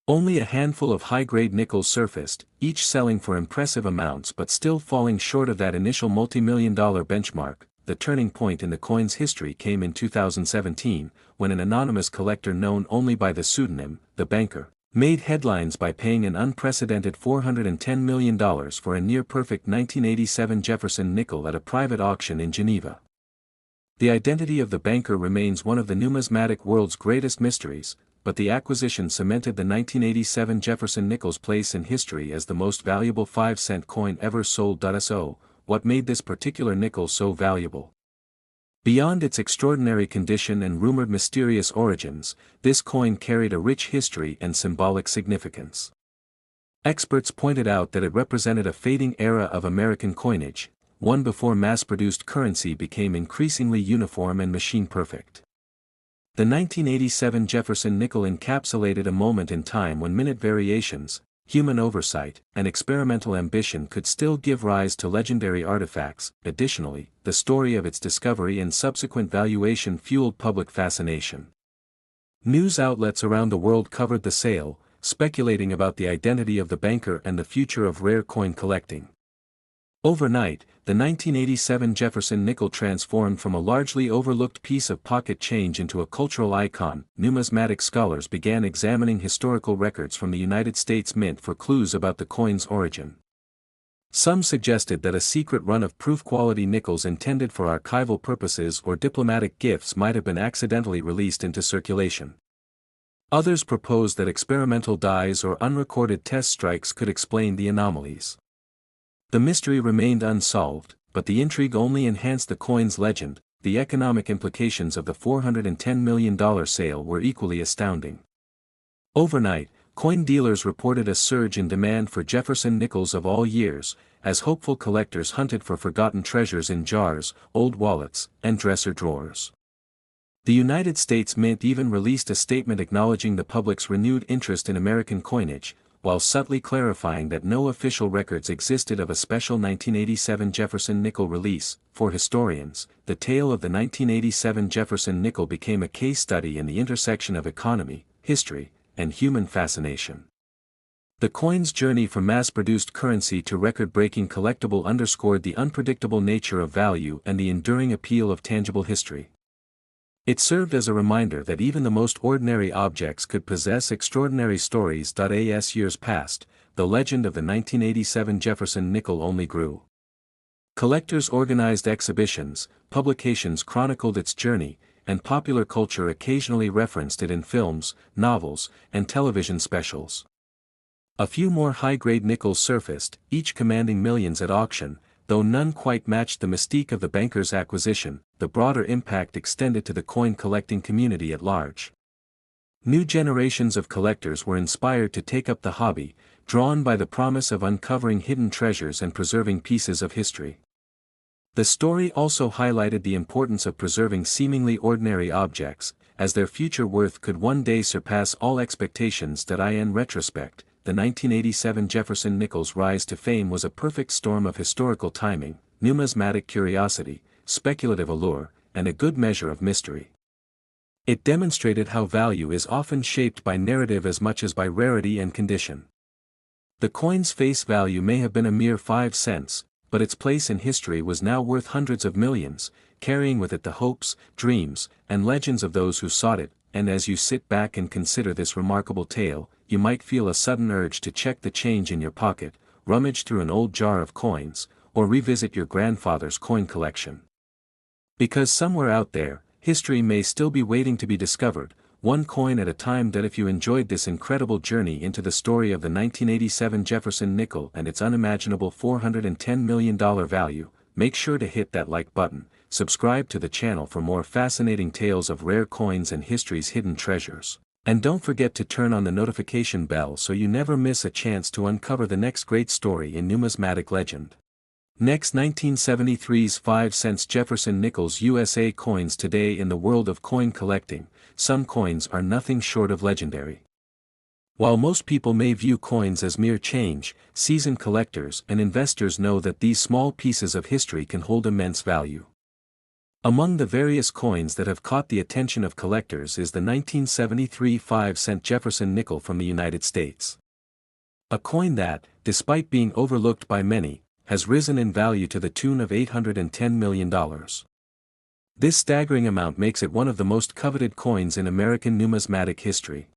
Only a handful of high-grade nickels surfaced, each selling for impressive amounts but still falling short of that initial multi-million-dollar benchmark. The turning point in the coin's history came in 2017, when an anonymous collector known only by the pseudonym, "The Banker," made headlines by paying an unprecedented $410 million for a near-perfect 1987 Jefferson nickel at a private auction in Geneva. The identity of the banker remains one of the numismatic world's greatest mysteries, but the acquisition cemented the 1987 Jefferson Nickels' place in history as the most valuable 5-cent coin ever sold. So, what made this particular nickel so valuable? Beyond its extraordinary condition and rumored mysterious origins, this coin carried a rich history and symbolic significance. Experts pointed out that it represented a fading era of American coinage, one before mass-produced currency became increasingly uniform and machine-perfect. The 1987 Jefferson nickel encapsulated a moment in time when minute variations, human oversight, and experimental ambition could still give rise to legendary artifacts. Additionally, the story of its discovery and subsequent valuation fueled public fascination. News outlets around the world covered the sale, speculating about the identity of the banker and the future of rare coin collecting. Overnight, the 1987 Jefferson nickel transformed from a largely overlooked piece of pocket change into a cultural icon. Numismatic scholars began examining historical records from the United States Mint for clues about the coin's origin. Some suggested that a secret run of proof-quality nickels intended for archival purposes or diplomatic gifts might have been accidentally released into circulation. Others proposed that experimental dies or unrecorded test strikes could explain the anomalies. The mystery remained unsolved, but the intrigue only enhanced the coin's legend. The economic implications of the $410 million sale were equally astounding. Overnight, coin dealers reported a surge in demand for Jefferson nickels of all years, as hopeful collectors hunted for forgotten treasures in jars, old wallets, and dresser drawers. The United States Mint even released a statement acknowledging the public's renewed interest in American coinage, while subtly clarifying that no official records existed of a special 1987 Jefferson nickel release. For historians, the tale of the 1987 Jefferson nickel became a case study in the intersection of economy, history, and human fascination. The coin's journey from mass-produced currency to record-breaking collectible underscored the unpredictable nature of value and the enduring appeal of tangible history. It served as a reminder that even the most ordinary objects could possess extraordinary stories. As years passed, the legend of the 1987 Jefferson nickel only grew. Collectors organized exhibitions, publications chronicled its journey, and popular culture occasionally referenced it in films, novels, and television specials. A few more high-grade nickels surfaced, each commanding millions at auction. Though none quite matched the mystique of the banker's acquisition, the broader impact extended to the coin collecting community at large. New generations of collectors were inspired to take up the hobby, drawn by the promise of uncovering hidden treasures and preserving pieces of history. The story also highlighted the importance of preserving seemingly ordinary objects, as their future worth could one day surpass all expectations. In retrospect, the 1987 Jefferson nickel's rise to fame was a perfect storm of historical timing, numismatic curiosity, speculative allure, and a good measure of mystery. It demonstrated how value is often shaped by narrative as much as by rarity and condition. The coin's face value may have been a mere 5 cents, but its place in history was now worth hundreds of millions, carrying with it the hopes, dreams, and legends of those who sought it. And as you sit back and consider this remarkable tale, you might feel a sudden urge to check the change in your pocket, rummage through an old jar of coins, or revisit your grandfather's coin collection. Because somewhere out there, history may still be waiting to be discovered, one coin at a time. If you enjoyed this incredible journey into the story of the 1987 Jefferson nickel and its unimaginable $410 million value, make sure to hit that like button, subscribe to the channel for more fascinating tales of rare coins and history's hidden treasures. And don't forget to turn on the notification bell so you never miss a chance to uncover the next great story in numismatic legend. Next, 1973's 5 cents Jefferson Nickels USA coins. Today in the world of coin collecting, some coins are nothing short of legendary. While most people may view coins as mere change, seasoned collectors and investors know that these small pieces of history can hold immense value. Among the various coins that have caught the attention of collectors is the 1973 5-cent Jefferson nickel from the United States. A coin that, despite being overlooked by many, has risen in value to the tune of $810 million. This staggering amount makes it one of the most coveted coins in American numismatic history.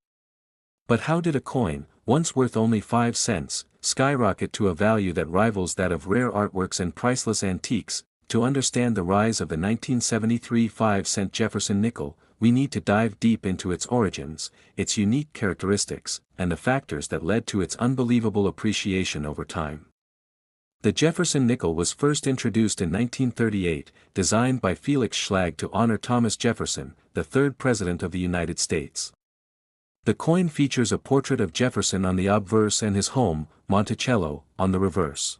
But how did a coin, once worth only 5 cents, skyrocket to a value that rivals that of rare artworks and priceless antiques? To understand the rise of the 1973 5-cent Jefferson nickel, we need to dive deep into its origins, its unique characteristics, and the factors that led to its unbelievable appreciation over time. The Jefferson nickel was first introduced in 1938, designed by Felix Schlag to honor Thomas Jefferson, the third President of the United States. The coin features a portrait of Jefferson on the obverse and his home, Monticello, on the reverse.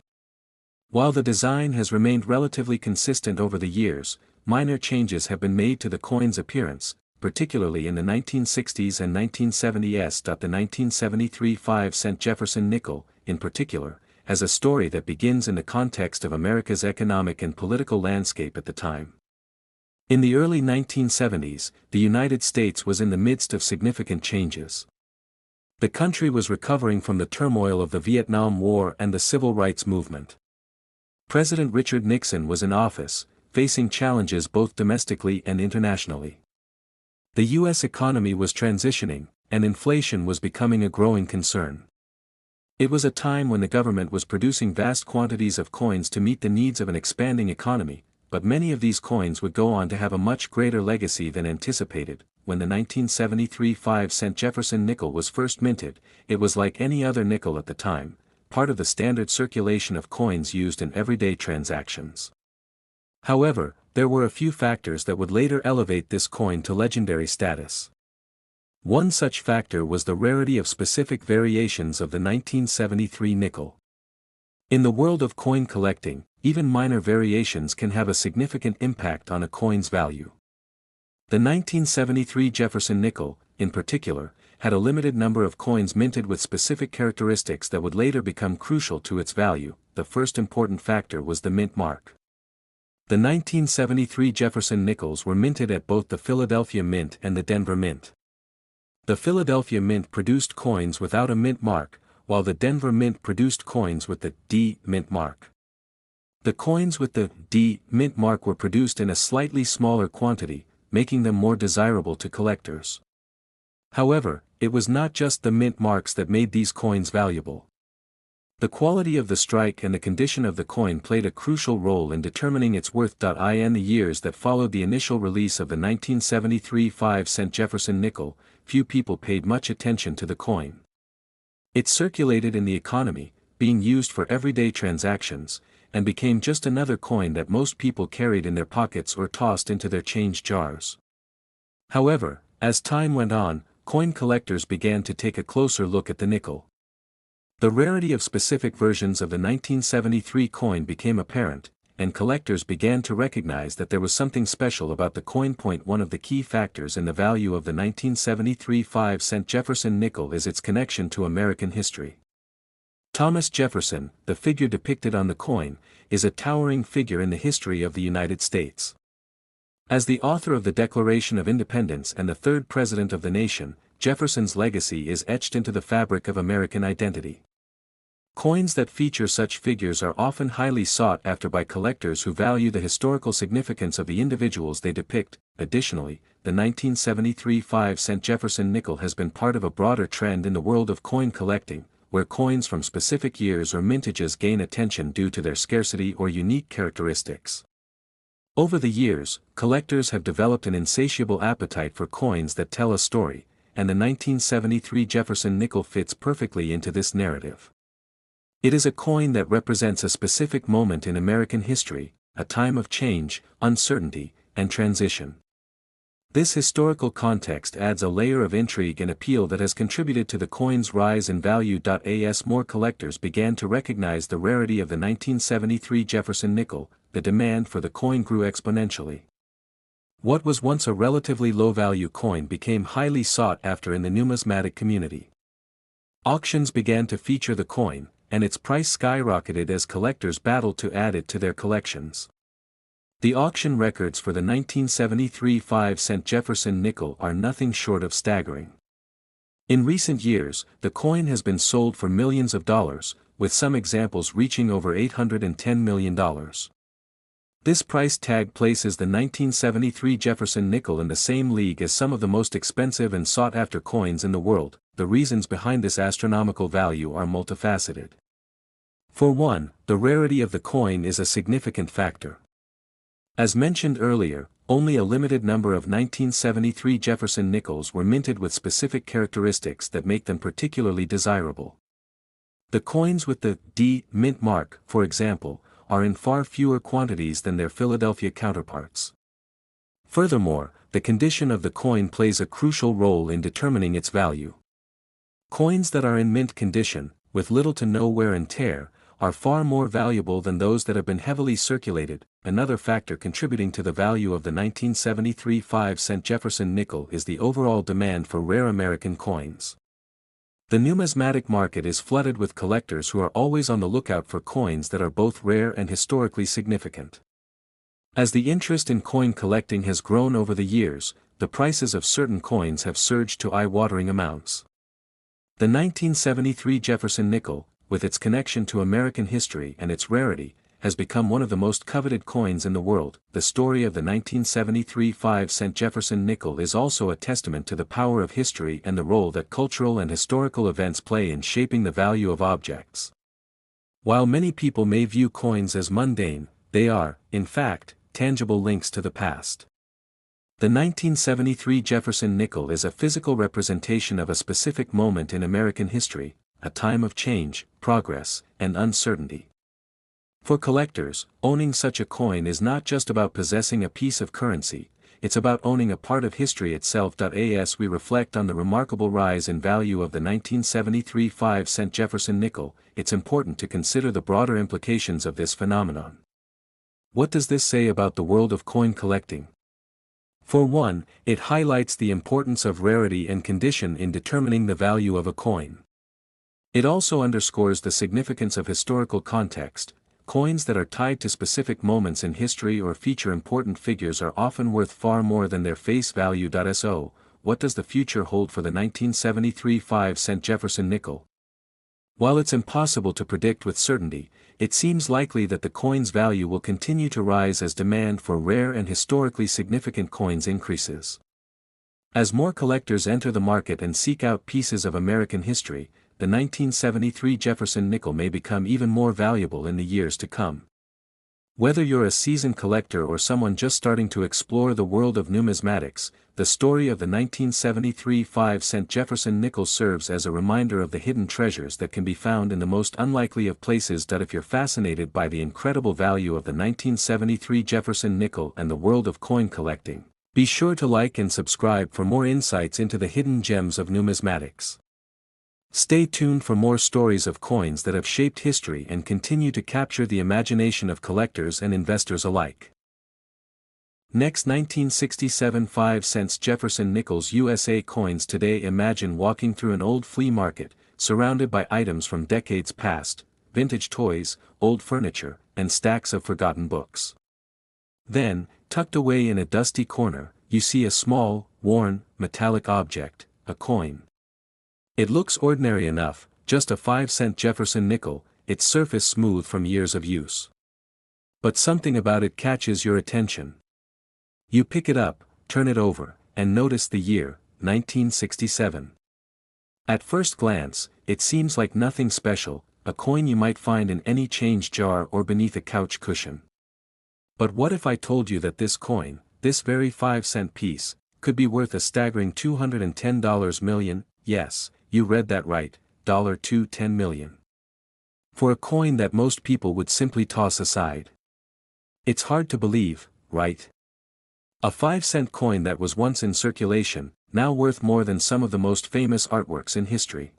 While the design has remained relatively consistent over the years, minor changes have been made to the coin's appearance, particularly in the 1960s and 1970s. The 1973 5-cent Jefferson nickel, in particular, has a story that begins in the context of America's economic and political landscape at the time. In the early 1970s, the United States was in the midst of significant changes. The country was recovering from the turmoil of the Vietnam War and the Civil Rights Movement. President Richard Nixon was in office, facing challenges both domestically and internationally. The U.S. economy was transitioning, and inflation was becoming a growing concern. It was a time when the government was producing vast quantities of coins to meet the needs of an expanding economy, but many of these coins would go on to have a much greater legacy than anticipated. When the 1973 5-cent Jefferson nickel was first minted, it was like any other nickel at the time, part of the standard circulation of coins used in everyday transactions. However, there were a few factors that would later elevate this coin to legendary status. One such factor was the rarity of specific variations of the 1973 nickel. In the world of coin collecting, even minor variations can have a significant impact on a coin's value. The 1973 Jefferson nickel, in particular, had a limited number of coins minted with specific characteristics that would later become crucial to its value. The first important factor was the mint mark. The 1973 Jefferson nickels were minted at both the Philadelphia Mint and the Denver Mint. The Philadelphia Mint produced coins without a mint mark, while the Denver Mint produced coins with the D mint mark. The coins with the D mint mark were produced in a slightly smaller quantity, making them more desirable to collectors. However, it was not just the mint marks that made these coins valuable. The quality of the strike and the condition of the coin played a crucial role in determining its worth. In the years that followed the initial release of the 1973 5-cent Jefferson nickel, few people paid much attention to the coin. It circulated in the economy, being used for everyday transactions, and became just another coin that most people carried in their pockets or tossed into their change jars. However, as time went on, coin collectors began to take a closer look at the nickel. The rarity of specific versions of the 1973 coin became apparent, and collectors began to recognize that there was something special about the coin. One of the key factors in the value of the 1973 5-cent Jefferson nickel is its connection to American history. Thomas Jefferson, the figure depicted on the coin, is a towering figure in the history of the United States. As the author of the Declaration of Independence and the third president of the nation, Jefferson's legacy is etched into the fabric of American identity. Coins that feature such figures are often highly sought after by collectors who value the historical significance of the individuals they depict. Additionally, the 1973 5-cent Jefferson nickel has been part of a broader trend in the world of coin collecting, where coins from specific years or mintages gain attention due to their scarcity or unique characteristics. Over the years, collectors have developed an insatiable appetite for coins that tell a story, and the 1973 Jefferson nickel fits perfectly into this narrative. It is a coin that represents a specific moment in American history, a time of change, uncertainty, and transition. This historical context adds a layer of intrigue and appeal that has contributed to the coin's rise in value. As more collectors began to recognize the rarity of the 1973 Jefferson nickel, the demand for the coin grew exponentially. What was once a relatively low-value coin became highly sought after in the numismatic community. Auctions began to feature the coin, and its price skyrocketed as collectors battled to add it to their collections. The auction records for the 1973 5-cent Jefferson nickel are nothing short of staggering. In recent years, the coin has been sold for millions of dollars, with some examples reaching over $810 million. This price tag places the 1973 Jefferson nickel in the same league as some of the most expensive and sought-after coins in the world. The reasons behind this astronomical value are multifaceted. For one, the rarity of the coin is a significant factor. As mentioned earlier, only a limited number of 1973 Jefferson nickels were minted with specific characteristics that make them particularly desirable. The coins with the D mint mark, for example, are in far fewer quantities than their Philadelphia counterparts. Furthermore, the condition of the coin plays a crucial role in determining its value. Coins that are in mint condition, with little to no wear and tear, are far more valuable than those that have been heavily circulated. Another factor contributing to the value of the 1973 5-cent Jefferson nickel is the overall demand for rare American coins. The numismatic market is flooded with collectors who are always on the lookout for coins that are both rare and historically significant. As the interest in coin collecting has grown over the years, the prices of certain coins have surged to eye-watering amounts. The 1973 Jefferson nickel, with its connection to American history and its rarity, has become one of the most coveted coins in the world. The story of the 1973 5-cent Jefferson nickel is also a testament to the power of history and the role that cultural and historical events play in shaping the value of objects. While many people may view coins as mundane, they are, in fact, tangible links to the past. The 1973 Jefferson nickel is a physical representation of a specific moment in American history, a time of change, progress, and uncertainty. For collectors, owning such a coin is not just about possessing a piece of currency, it's about owning a part of history itself. As we reflect on the remarkable rise in value of the 1973 5-cent Jefferson nickel, it's important to consider the broader implications of this phenomenon. What does this say about the world of coin collecting? For one, it highlights the importance of rarity and condition in determining the value of a coin. It also underscores the significance of historical context. Coins that are tied to specific moments in history or feature important figures are often worth far more than their face value. So, what does the future hold for the 1973 5-cent Jefferson nickel? While it's impossible to predict with certainty, it seems likely that the coin's value will continue to rise as demand for rare and historically significant coins increases. As more collectors enter the market and seek out pieces of American history, the 1973 Jefferson nickel may become even more valuable in the years to come. Whether you're a seasoned collector or someone just starting to explore the world of numismatics, the story of the 1973 5-cent Jefferson nickel serves as a reminder of the hidden treasures that can be found in the most unlikely of places. If you're fascinated by the incredible value of the 1973 Jefferson nickel and the world of coin collecting, be sure to like and subscribe for more insights into the hidden gems of numismatics. Stay tuned for more stories of coins that have shaped history and continue to capture the imagination of collectors and investors alike. Next, 1967 5-cent Jefferson Nickels USA coins. Today, imagine walking through an old flea market, surrounded by items from decades past, vintage toys, old furniture, and stacks of forgotten books. Then, tucked away in a dusty corner, you see a small, worn, metallic object, a coin. It looks ordinary enough, just a 5-cent Jefferson nickel, its surface smooth from years of use. But something about it catches your attention. You pick it up, turn it over, and notice the year, 1967. At first glance, it seems like nothing special, a coin you might find in any change jar or beneath a couch cushion. But what if I told you that this coin, this very 5-cent piece, could be worth a staggering $210 million? Yes, you read that right, $210 million. For a coin that most people would simply toss aside. It's hard to believe, right? A 5-cent coin that was once in circulation, now worth more than some of the most famous artworks in history.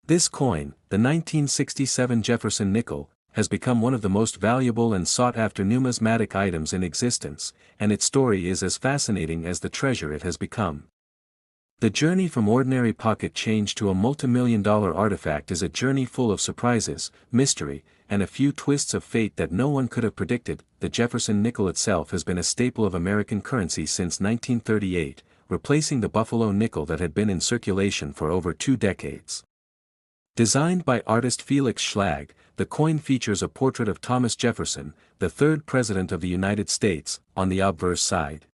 This coin, the 1967 Jefferson nickel, has become one of the most valuable and sought-after numismatic items in existence, and its story is as fascinating as the treasure it has become. The journey from ordinary pocket change to a multi-million-dollar artifact is a journey full of surprises, mystery, and a few twists of fate that no one could have predicted. The Jefferson nickel itself has been a staple of American currency since 1938, replacing the Buffalo nickel that had been in circulation for over 2 decades. Designed by artist Felix Schlag, the coin features a portrait of Thomas Jefferson, the third President of the United States, on the obverse side.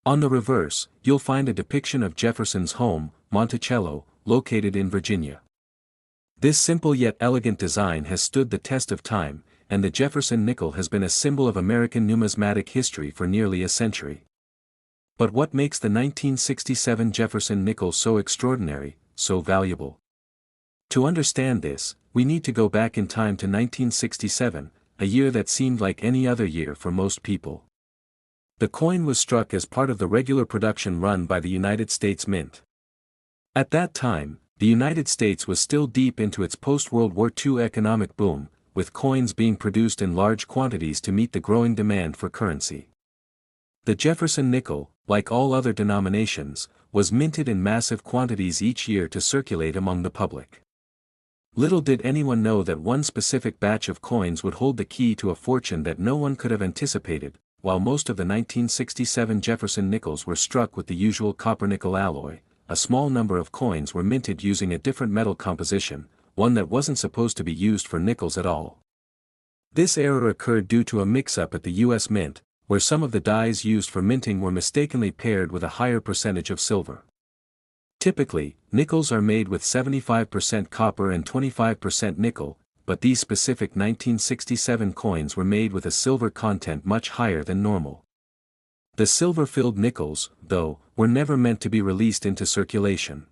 On the reverse, you'll find a depiction of Jefferson's home, Monticello, located in Virginia. This simple yet elegant design has stood the test of time, and the Jefferson nickel has been a symbol of American numismatic history for nearly a century. But what makes the 1967 Jefferson nickel so extraordinary, so valuable? To understand this, we need to go back in time to 1967, a year that seemed like any other year for most people. The coin was struck as part of the regular production run by the United States Mint. At that time, the United States was still deep into its post-World War II economic boom, with coins being produced in large quantities to meet the growing demand for currency. The Jefferson nickel, like all other denominations, was minted in massive quantities each year to circulate among the public. Little did anyone know that one specific batch of coins would hold the key to a fortune that no one could have anticipated. While most of the 1967 Jefferson nickels were struck with the usual copper-nickel alloy, a small number of coins were minted using a different metal composition, one that wasn't supposed to be used for nickels at all. This error occurred due to a mix-up at the U.S. Mint, where some of the dyes used for minting were mistakenly paired with a higher percentage of silver. Typically, nickels are made with 75% copper and 25% nickel, but these specific 1967 coins were made with a silver content much higher than normal. The silver-filled nickels, though, were never meant to be released into circulation.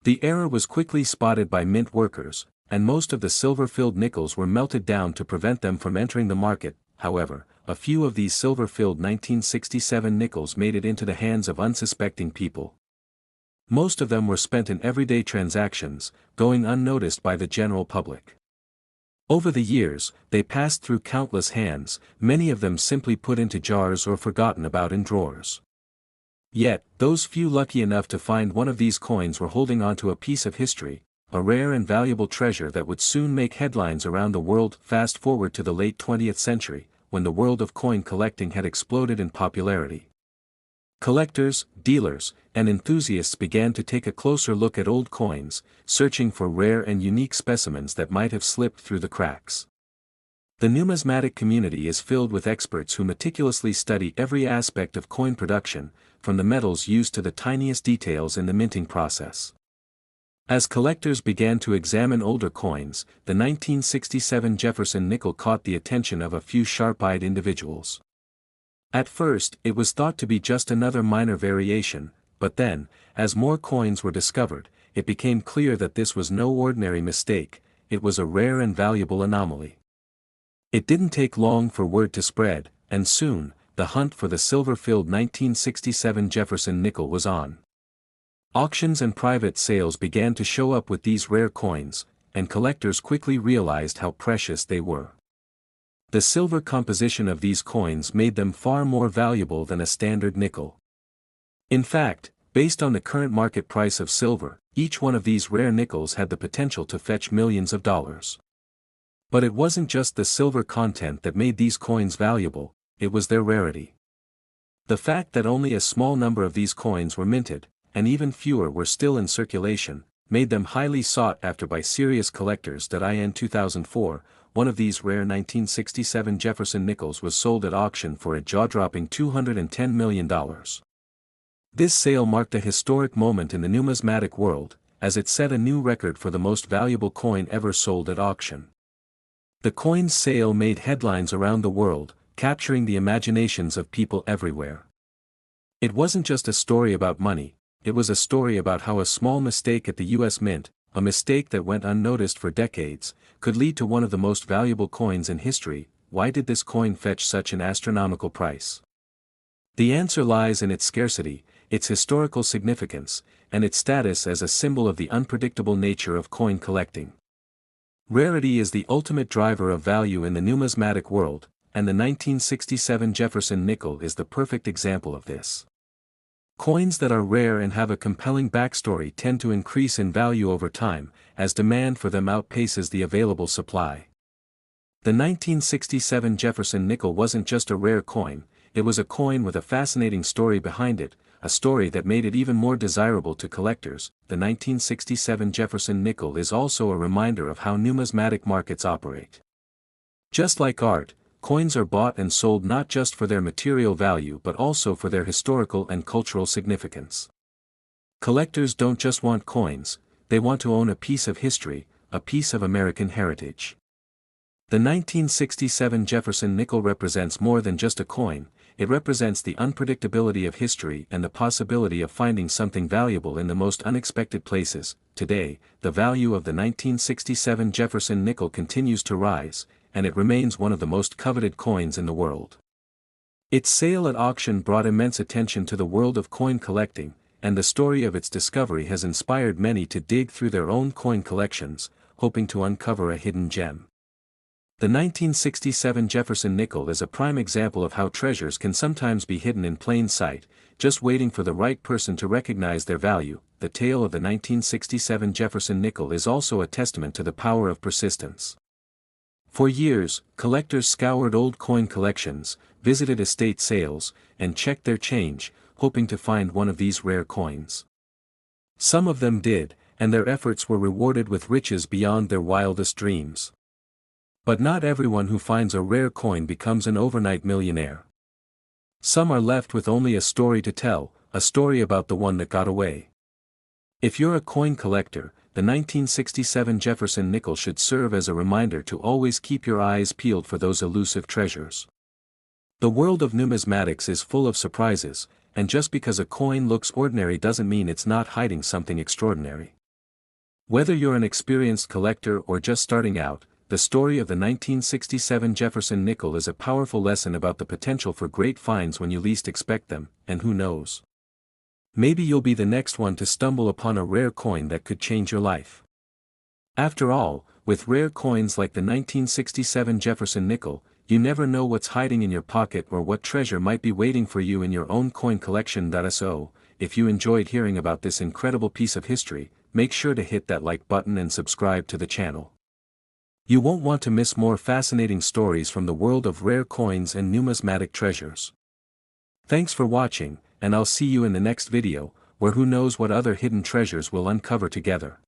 The error was quickly spotted by mint workers, and most of the silver-filled nickels were melted down to prevent them from entering the market. However, a few of these silver-filled 1967 nickels made it into the hands of unsuspecting people. Most of them were spent in everyday transactions, going unnoticed by the general public. Over the years, they passed through countless hands, many of them simply put into jars or forgotten about in drawers. Yet, those few lucky enough to find one of these coins were holding onto a piece of history, a rare and valuable treasure that would soon make headlines around the world. Fast forward to the late 20th century, when the world of coin collecting had exploded in popularity. Collectors, dealers, and enthusiasts began to take a closer look at old coins, searching for rare and unique specimens that might have slipped through the cracks. The numismatic community is filled with experts who meticulously study every aspect of coin production, from the metals used to the tiniest details in the minting process. As collectors began to examine older coins, the 1967 Jefferson nickel caught the attention of a few sharp-eyed individuals. At first, it was thought to be just another minor variation, but then, as more coins were discovered, it became clear that this was no ordinary mistake, it was a rare and valuable anomaly. It didn't take long for word to spread, and soon, the hunt for the silver-filled 1967 Jefferson nickel was on. Auctions and private sales began to show up with these rare coins, and collectors quickly realized how precious they were. The silver composition of these coins made them far more valuable than a standard nickel. In fact, based on the current market price of silver, each one of these rare nickels had the potential to fetch millions of dollars. But it wasn't just the silver content that made these coins valuable, it was their rarity. The fact that only a small number of these coins were minted, and even fewer were still in circulation, made them highly sought after by serious collectors. In 2004, one of these rare 1967 Jefferson nickels was sold at auction for a jaw-dropping $210 million. This sale marked a historic moment in the numismatic world, as it set a new record for the most valuable coin ever sold at auction. The coin's sale made headlines around the world, capturing the imaginations of people everywhere. It wasn't just a story about money, it was a story about how a small mistake at the U.S. Mint, a mistake that went unnoticed for decades, could lead to one of the most valuable coins in history. Why did this coin fetch such an astronomical price? The answer lies in its scarcity, its historical significance, and its status as a symbol of the unpredictable nature of coin collecting. Rarity is the ultimate driver of value in the numismatic world, and the 1967 Jefferson nickel is the perfect example of this. Coins that are rare and have a compelling backstory tend to increase in value over time, as demand for them outpaces the available supply. The 1967 Jefferson nickel wasn't just a rare coin, it was a coin with a fascinating story behind it, a story that made it even more desirable to collectors. The 1967 Jefferson nickel is also a reminder of how numismatic markets operate. Just like art, coins are bought and sold not just for their material value but also for their historical and cultural significance. Collectors don't just want coins, they want to own a piece of history, a piece of American heritage. The 1967 Jefferson nickel represents more than just a coin, it represents the unpredictability of history and the possibility of finding something valuable in the most unexpected places. Today, the value of the 1967 Jefferson nickel continues to rise, and it remains one of the most coveted coins in the world. Its sale at auction brought immense attention to the world of coin collecting, and the story of its discovery has inspired many to dig through their own coin collections, hoping to uncover a hidden gem. The 1967 Jefferson nickel is a prime example of how treasures can sometimes be hidden in plain sight, just waiting for the right person to recognize their value. The tale of the 1967 Jefferson nickel is also a testament to the power of persistence. For years, collectors scoured old coin collections, visited estate sales, and checked their change, hoping to find one of these rare coins. Some of them did, and their efforts were rewarded with riches beyond their wildest dreams. But not everyone who finds a rare coin becomes an overnight millionaire. Some are left with only a story to tell, a story about the one that got away. If you're a coin collector, the 1967 Jefferson nickel should serve as a reminder to always keep your eyes peeled for those elusive treasures. The world of numismatics is full of surprises, and just because a coin looks ordinary doesn't mean it's not hiding something extraordinary. Whether you're an experienced collector or just starting out, the story of the 1967 Jefferson nickel is a powerful lesson about the potential for great finds when you least expect them, and who knows? Maybe you'll be the next one to stumble upon a rare coin that could change your life. After all, with rare coins like the 1967 Jefferson nickel, you never know what's hiding in your pocket or what treasure might be waiting for you in your own coin collection. So, if you enjoyed hearing about this incredible piece of history, make sure to hit that like button and subscribe to the channel. You won't want to miss more fascinating stories from the world of rare coins and numismatic treasures. Thanks for watching, and I'll see you in the next video, where who knows what other hidden treasures we'll uncover together.